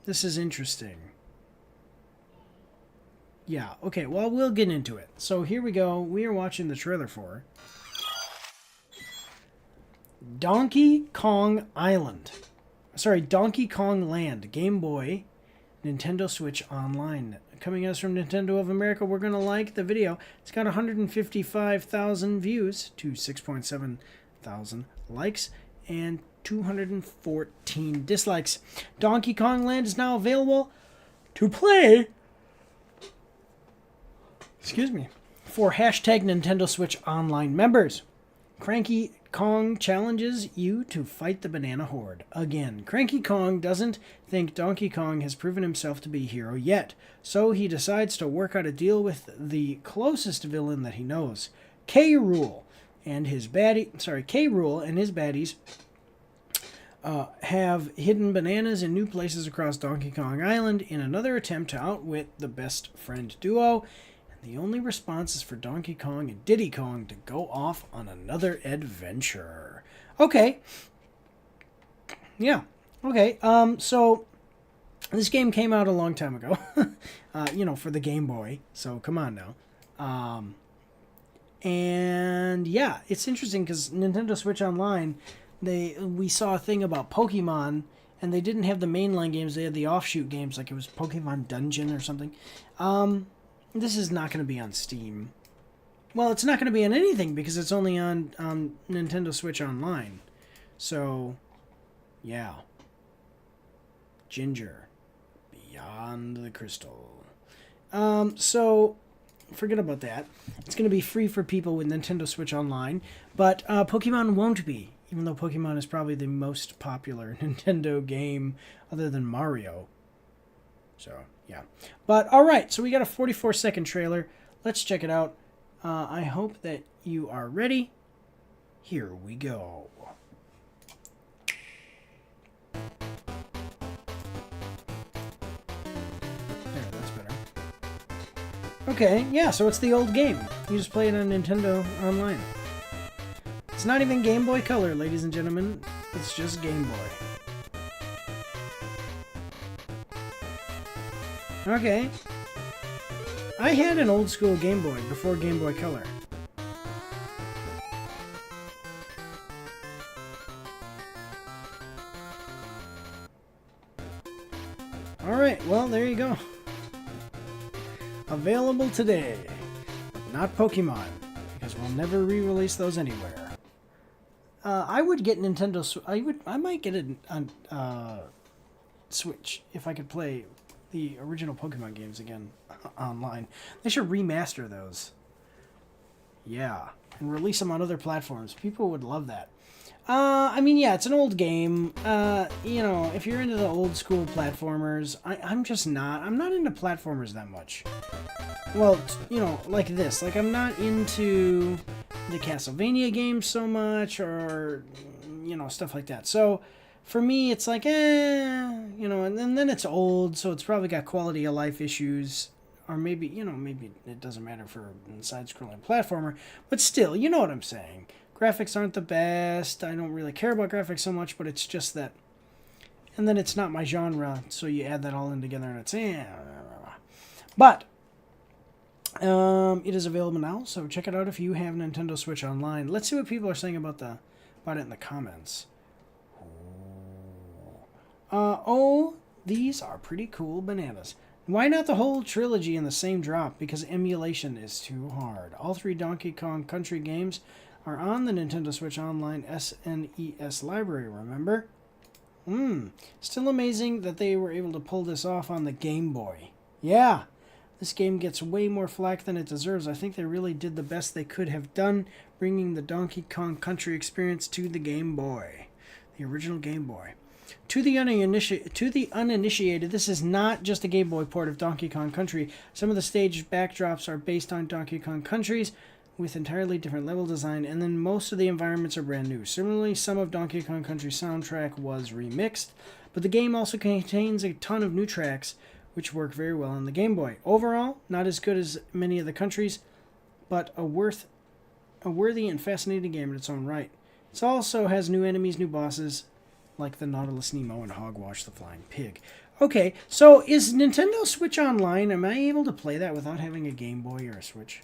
This is interesting. Yeah, okay, well, we'll get into it. So here we go. We are watching the trailer for Donkey Kong Island. Sorry, Donkey Kong Land. Game Boy, Nintendo Switch Online. Coming at us from Nintendo of America. We're going to like the video. It's got 155,000 views to 6.7 thousand likes and 214 dislikes. Donkey Kong Land is now available to play, for hashtag Nintendo Switch Online members. Cranky Kong challenges you to fight the banana horde. Again, Cranky Kong doesn't think Donkey Kong has proven himself to be a hero yet, so he decides to work out a deal with the closest villain that he knows, K. Rool, and his baddies have hidden bananas in new places across Donkey Kong Island in another attempt to outwit the best friend duo. The only response is for Donkey Kong and Diddy Kong to go off on another adventure. Okay. Yeah. Okay. So this game came out a long time ago. For the Game Boy. So come on now. And yeah, it's interesting because Nintendo Switch Online, we saw a thing about Pokemon, and they didn't have the mainline games. They had the offshoot games, like it was Pokemon Dungeon or something. This is not going to be on Steam. Well, it's not going to be on anything because it's only on Nintendo Switch Online. So, yeah. Ginger. Beyond the Crystal. So, forget about that. It's going to be free for people with Nintendo Switch Online. But Pokemon won't be. Even though Pokemon is probably the most popular Nintendo game other than Mario. So, yeah. But, alright, so we got a 44-second trailer. Let's check it out. I hope that you are ready. Here we go. There, that's better. Okay, yeah, so it's the old game. You just play it on Nintendo Online. It's not even Game Boy Color, ladies and gentlemen. It's just Game Boy. Okay. I had an old school Game Boy before Game Boy Color. Alright, well, there you go. Available today. Not Pokemon, because we'll never re-release those anywhere. I would get Nintendo... I might get it on Switch if I could play the original Pokemon games again online. They should remaster those. Yeah. And release them on other platforms. People would love that. I mean, yeah, it's an old game. If you're into the old school platformers, I'm just not. I'm not into platformers that much. Well, like this. Like, I'm not into the Castlevania games so much, or, you know, stuff like that. So for me, it's like, you know, and then it's old, so it's probably got quality of life issues. Or maybe, you know, maybe it doesn't matter for a side-scrolling platformer. But still, you know what I'm saying. Graphics aren't the best. I don't really care about graphics so much, but it's just that. And then it's not my genre, so you add that all in together and it's... But it is available now, so check it out if you have Nintendo Switch Online. Let's see what people are saying about it in the comments. Oh, these are pretty cool bananas. Why not the whole trilogy in the same drop? Because emulation is too hard. All 3 Donkey Kong Country games are on the Nintendo Switch Online SNES library, remember? Still amazing that they were able to pull this off on the Game Boy. Yeah, this game gets way more flack than it deserves. I think they really did the best they could have done, bringing the Donkey Kong Country experience to the Game Boy. The original Game Boy. To the uninitiated, this is not just a Game Boy port of Donkey Kong Country. Some of the stage backdrops are based on Donkey Kong Countries with entirely different level design, and then most of the environments are brand new. Similarly, some of Donkey Kong Country's soundtrack was remixed, but the game also contains a ton of new tracks, which work very well on the Game Boy. Overall, not as good as many of the countries, but a worthy and fascinating game in its own right. It also has new enemies, new bosses, like the Nautilus Nemo and Hogwash the Flying Pig. Okay, so is Nintendo Switch Online? Am I able to play that without having a Game Boy or a Switch?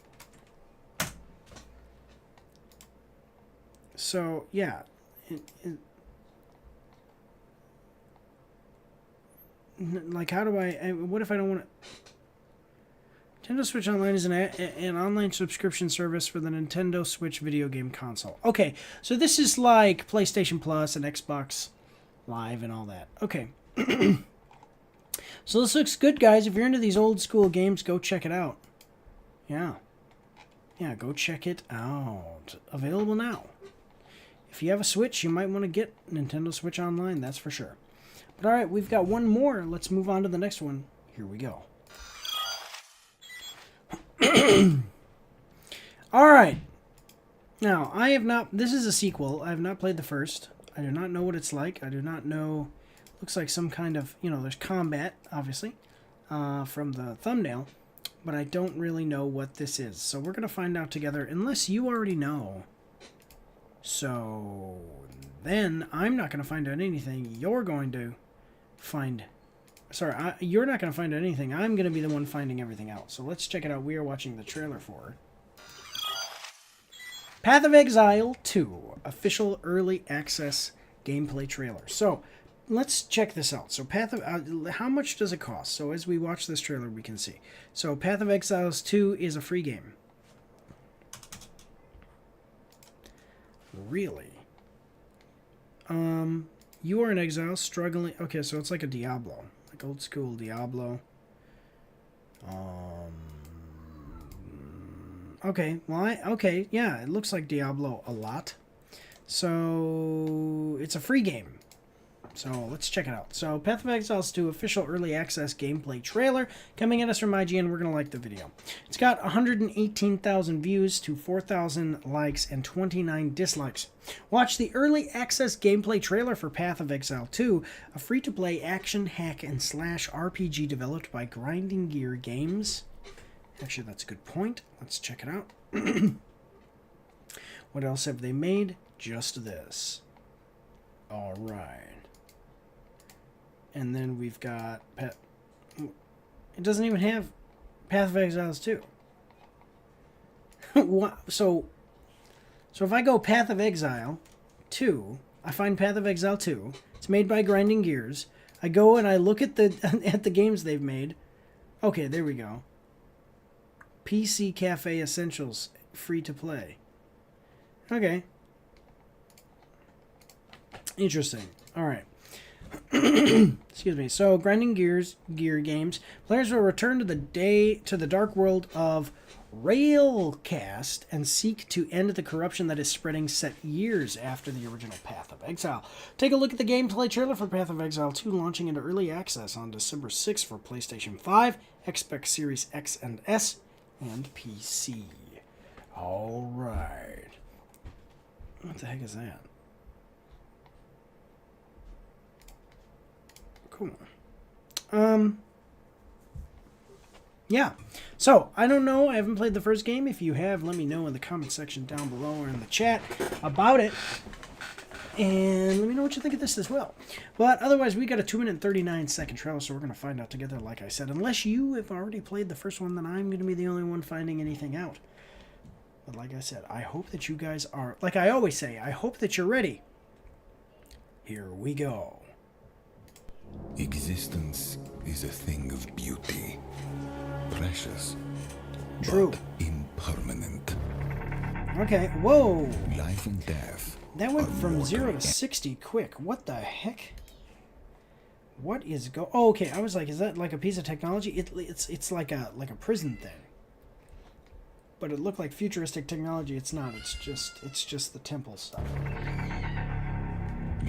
So, yeah. Like, how do what if I don't want to... Nintendo Switch Online is an online subscription service for the Nintendo Switch video game console. Okay, so this is like PlayStation Plus and Xbox Live and all that. Okay. So this looks good, guys. If you're into these old school games, go check it out. Yeah. Yeah, go check it out. Available now. If you have a Switch, you might want to get Nintendo Switch Online, that's for sure. But alright, we've got one more. Let's move on to the next one. Here we go. Alright. Now, I have not... This is a sequel. I have not played the first. I do not know what it's like. I do not know... Looks like some kind of... You know, there's combat, obviously, from the thumbnail. But I don't really know what this is. So we're going to find out together, unless you already know. So then I'm not going to find out anything. You're going to find... Sorry, you're not going to find out anything. I'm going to be the one finding everything out. So let's check it out. We are watching the trailer for Path of Exile 2, official early access gameplay trailer. So let's check this out. So Path of... how much does it cost? So as we watch this trailer, we can see. So Path of Exiles 2 is a free game. Really? You are in exile, struggling... Okay, so it's like a Diablo. Like old school Diablo. Okay, well, okay, yeah, it looks like Diablo a lot. So, it's a free game. So, let's check it out. So, Path of Exiles 2 official early access gameplay trailer coming at us from IGN. We're going to like the video. It's got 118,000 views to 4,000 likes and 29 dislikes. Watch the early access gameplay trailer for Path of Exile 2, a free-to-play action hack and slash RPG developed by Grinding Gear Games. Actually, that's a good point. Let's check it out. What else have they made? Just this. All right. And then we've got... It doesn't even have Path of Exiles 2. So if I go Path of Exile 2, I find Path of Exile 2. It's made by Grinding Gears. I go and I look at the games they've made. Okay, there we go. PC Cafe Essentials, free to play. Okay. Interesting. All right. Excuse me. So, Grinding Gear Games. Players will return to the dark world of Railcast and seek to end the corruption that is spreading set years after the original Path of Exile. Take a look at the gameplay trailer for Path of Exile 2 launching into early access on December 6th for PlayStation 5, Xbox Series X and S, and PC. All right. What the heck is that? Cool. Yeah. So, I don't know. I haven't played the first game. If you have, let me know in the comment section down below or in the chat about it. And let me know what you think of this as well. But otherwise, we got a 2-minute and 39-second trailer, so we're going to find out together, like I said. Unless you have already played the first one, then I'm going to be the only one finding anything out. But like I said, I hope that you guys are, like I always say, I hope that you're ready. Here we go. Existence is a thing of beauty. Precious. True. But impermanent. Okay, whoa. Life and death. That went from 0 to 60 quick. What the heck? What is oh, okay. I was like, is that like a piece of technology? It's like a prison thing. But it looked like futuristic technology. It's not. It's just the temple stuff.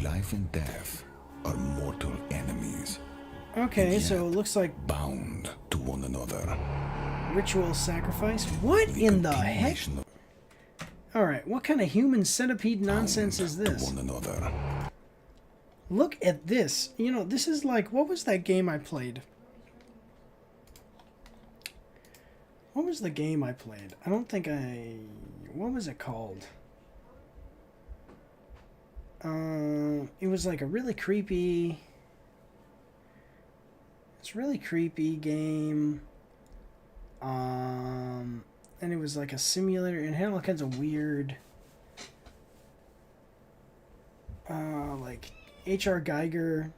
Life and death are mortal enemies. Okay, so it looks like bound to one another. Ritual sacrifice? What in the heck? Alright, what kind of human centipede nonsense is this? One another. Look at this. You know, this is like, what was that game I played? What was the game I played? I don't think what was it called? It was like a really creepy... It's a really creepy game. And it was like a simulator. It had all kinds of weird... like H.R. Geiger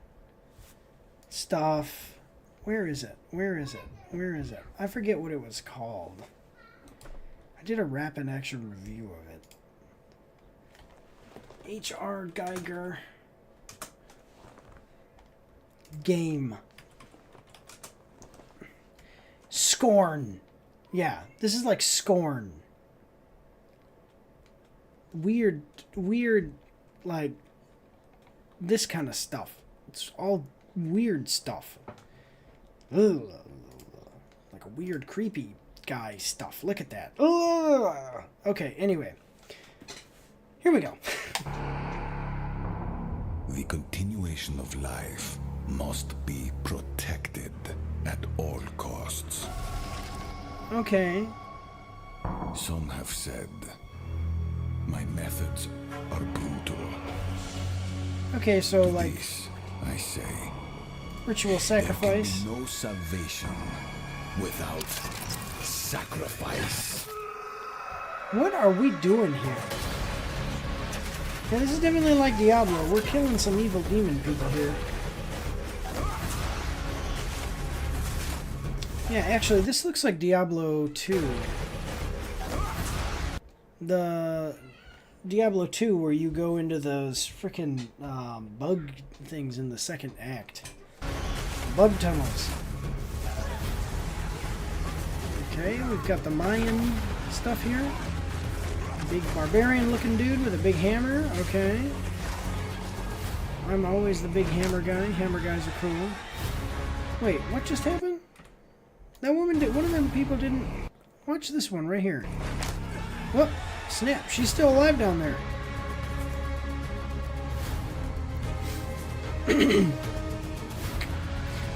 stuff. Where is it? Where is it? Where is it? I forget what it was called. I did a rapid action review of it. H.R. Geiger game. Scorn. Yeah, this is like Scorn. Weird, like this kind of stuff. It's all weird stuff. Ugh. Like a weird, creepy guy stuff. Look at that. Ugh. Okay, anyway. Here we go. The continuation of life must be protected at all costs. Okay. Some have said my methods are brutal. Okay, so like this, I say, ritual sacrifice. There can be no salvation without sacrifice. What are we doing here? Yeah, this is definitely like Diablo. We're killing some evil demon people here. Yeah, actually, this looks like Diablo 2. The Diablo 2 where you go into those frickin' bug things in the second act. Bug tunnels. Okay, we've got the Mayan stuff here. Big barbarian looking dude with a big hammer. Okay. I'm always the big hammer guy. Hammer guys are cool. Wait, what just happened? That woman did. One of them people didn't. Watch this one right here. Whoop! Snap! She's still alive down there.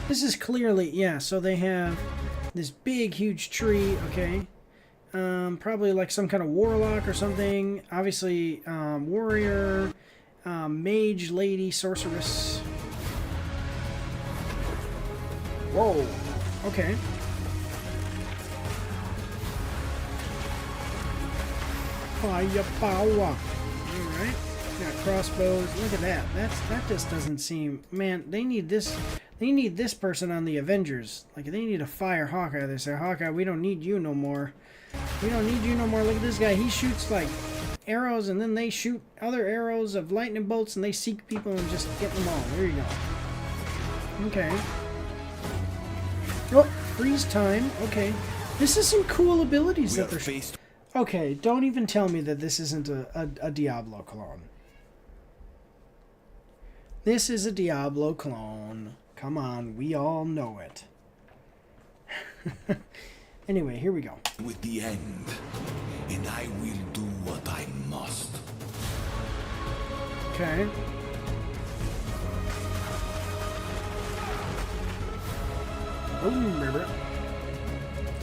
This is clearly, yeah. So they have this big, huge tree. Okay. Probably like some kind of warlock or something. Obviously, warrior, mage, lady, sorceress. Whoa. Okay. Fire power. Alright. Got crossbows. Look at that. That just doesn't seem... Man, they need this... They need this person on the Avengers. Like, they need to fire Hawkeye. They say, Hawkeye, we don't need you no more. We don't need you no more. Look at this guy. He shoots, like, arrows, and then they shoot other arrows of lightning bolts, and they seek people and just get them all. There you go. Okay. Oh, freeze time. Okay. This is some cool abilities that they're... Okay, don't even tell me that this isn't a Diablo clone. This is a Diablo clone. Come on, we all know it. Anyway, here we go. With the end, and I will do what I must. Okay. Boom, baby.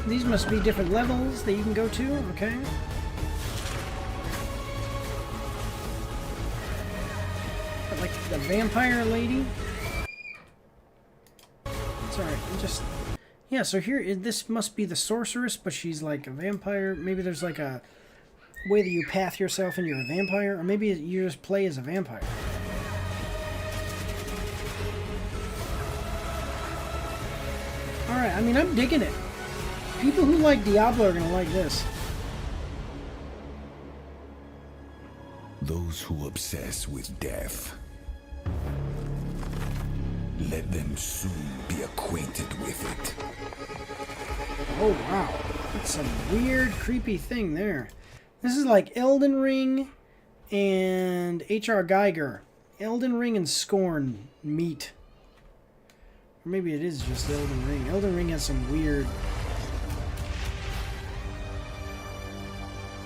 These must be different levels that you can go to, okay? Got, like the vampire lady. Sorry, just... Yeah, so here, this must be the sorceress, but she's like a vampire. Maybe there's like a way that you path yourself and you're a vampire, or maybe you just play as a vampire. Alright, I mean, I'm digging it. People who like Diablo are gonna like this. Those who obsess with death, let them soon be acquainted with it. Oh, wow. That's some weird, creepy thing there. This is like Elden Ring and H.R. Geiger. Elden Ring and Scorn meet. Or maybe it is just Elden Ring. Elden Ring has some weird...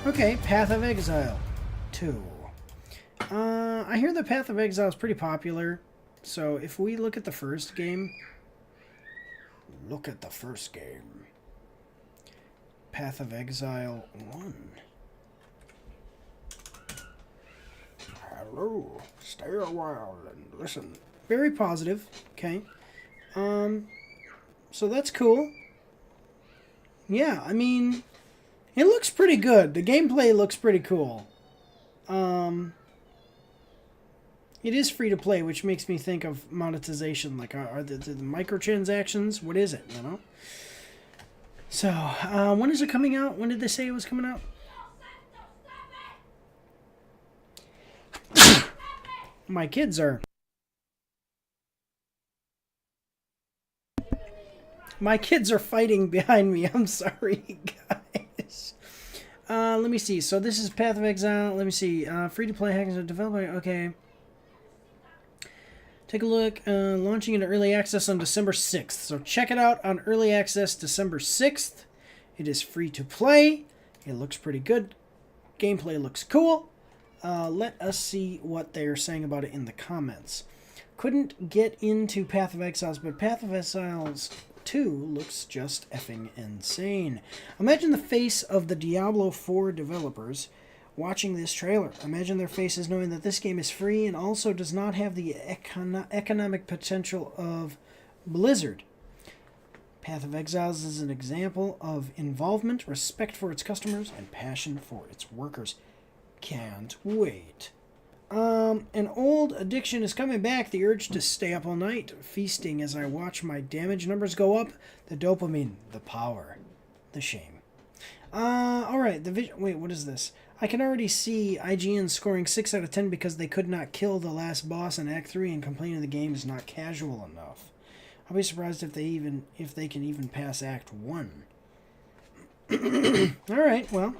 Okay, Path of Exile 2. I hear the Path of Exile is pretty popular. So if we look at the first game... Look at the first game. Path of Exile 1. Hello. Stay a while and listen. Very positive. Okay. So that's cool. Yeah, I mean, it looks pretty good. The gameplay looks pretty cool. It is free to play, which makes me think of monetization. Like, are the microtransactions? What is it, you know? So, when is it coming out? When did they say it was coming out? My kids are... My kids are fighting behind me. I'm sorry, guys. Let me see. So this is Path of Exile. Let me see. Free-to-play hackers are developer. Okay. Take a look. Launching into early access on December 6th. So check it out on early access December 6th. It is free to play. It looks pretty good. Gameplay looks cool. Let us see what they're saying about it in the comments. Couldn't get into Path of Exiles, but Path of Exiles 2 looks just effing insane. Imagine the face of the Diablo 4 developers watching this trailer. Imagine their faces knowing that this game is free and also does not have the economic potential of Blizzard. Path of Exiles is an example of involvement, respect for its customers, and passion for its workers. Can't wait. An old addiction is coming back. The urge to stay up all night, feasting as I watch my damage numbers go up. The dopamine, the power, the shame. Alright, wait, what is this? I can already see IGN scoring 6 out of 10 because they could not kill the last boss in Act 3 and complaining the game is not casual enough. I'll be surprised if they can even pass Act 1. Alright, well.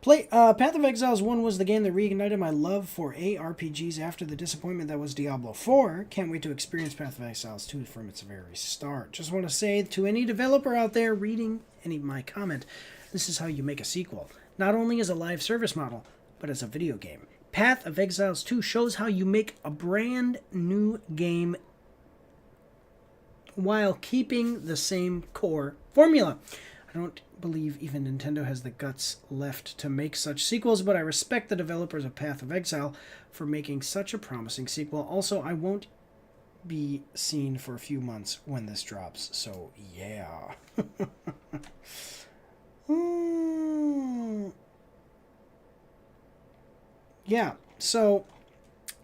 Path of Exiles 1 was the game that reignited my love for ARPGs after the disappointment that was Diablo 4. Can't wait to experience Path of Exiles 2 from its very start. Just want to say to any developer out there reading my comment, this is how you make a sequel. Not only as a live service model, but as a video game. Path of Exiles 2 shows how you make a brand new game while keeping the same core formula. I don't believe even Nintendo has the guts left to make such sequels, but I respect the developers of Path of Exile for making such a promising sequel. Also, I won't be seen for a few months when this drops, so yeah. Yeah, so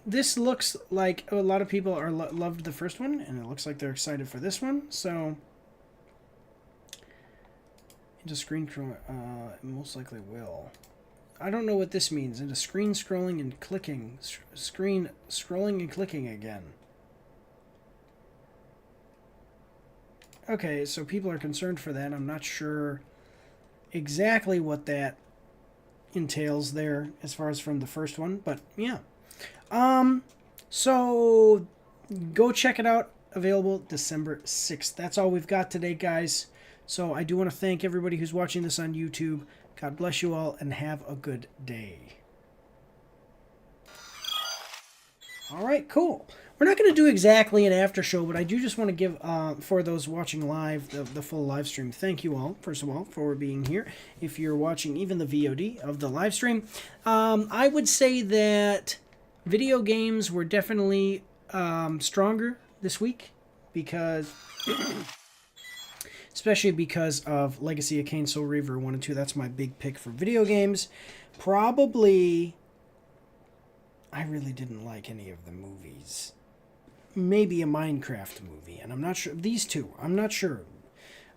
this looks like a lot of people are loved the first one, and it looks like they're excited for this one, so... Into screen most likely will. I don't know what this means. Into screen scrolling and clicking. Screen scrolling and clicking again. Okay, so people are concerned for that. I'm not sure exactly what that entails there as far as from the first one, but yeah. So go check it out. Available December 6th. That's all we've got today, guys. So I do want to thank everybody who's watching this on YouTube. God bless you all and have a good day. All right, cool. we're not going to do exactly an after show, but I do just want to give, for those watching live, the full live stream, thank you all, first of all, for being here. If you're watching even the VOD of the live stream, I would say that video games were definitely stronger this week because... especially because of Legacy of Kain, Soul Reaver 1 and 2. That's my big pick for video games. Probably, I really didn't like any of the movies. Maybe a Minecraft movie, and I'm not sure. These two, I'm not sure.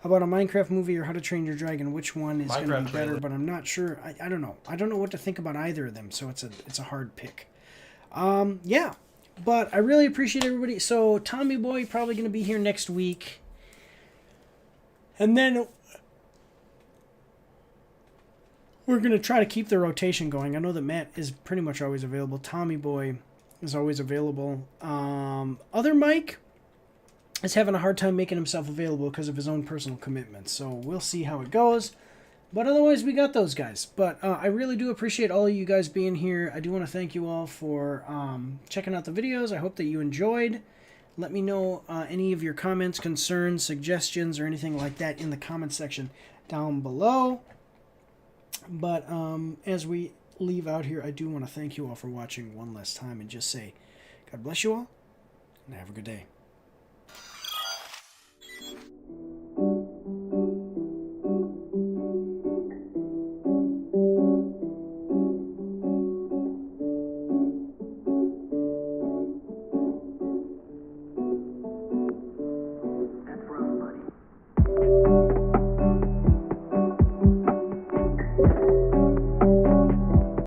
About a Minecraft movie or How to Train Your Dragon, which one is going to be better, but I'm not sure. I don't know. I don't know what to think about either of them, so it's a hard pick. Yeah, but I really appreciate everybody. So Tommy Boy probably going to be here next week. And then we're going to try to keep the rotation going. I know that Matt is pretty much always available. Tommy Boy is always available. Other Mike is having a hard time making himself available because of his own personal commitments. So we'll see how it goes. But otherwise, we got those guys. But I really do appreciate all of you guys being here. I do want to thank you all for checking out the videos. I hope that you enjoyed. Let me know any of your comments, concerns, suggestions, or anything like that in the comment section down below. But as we leave out here, I do want to thank you all for watching one last time and just say, God bless you all, and have a good day.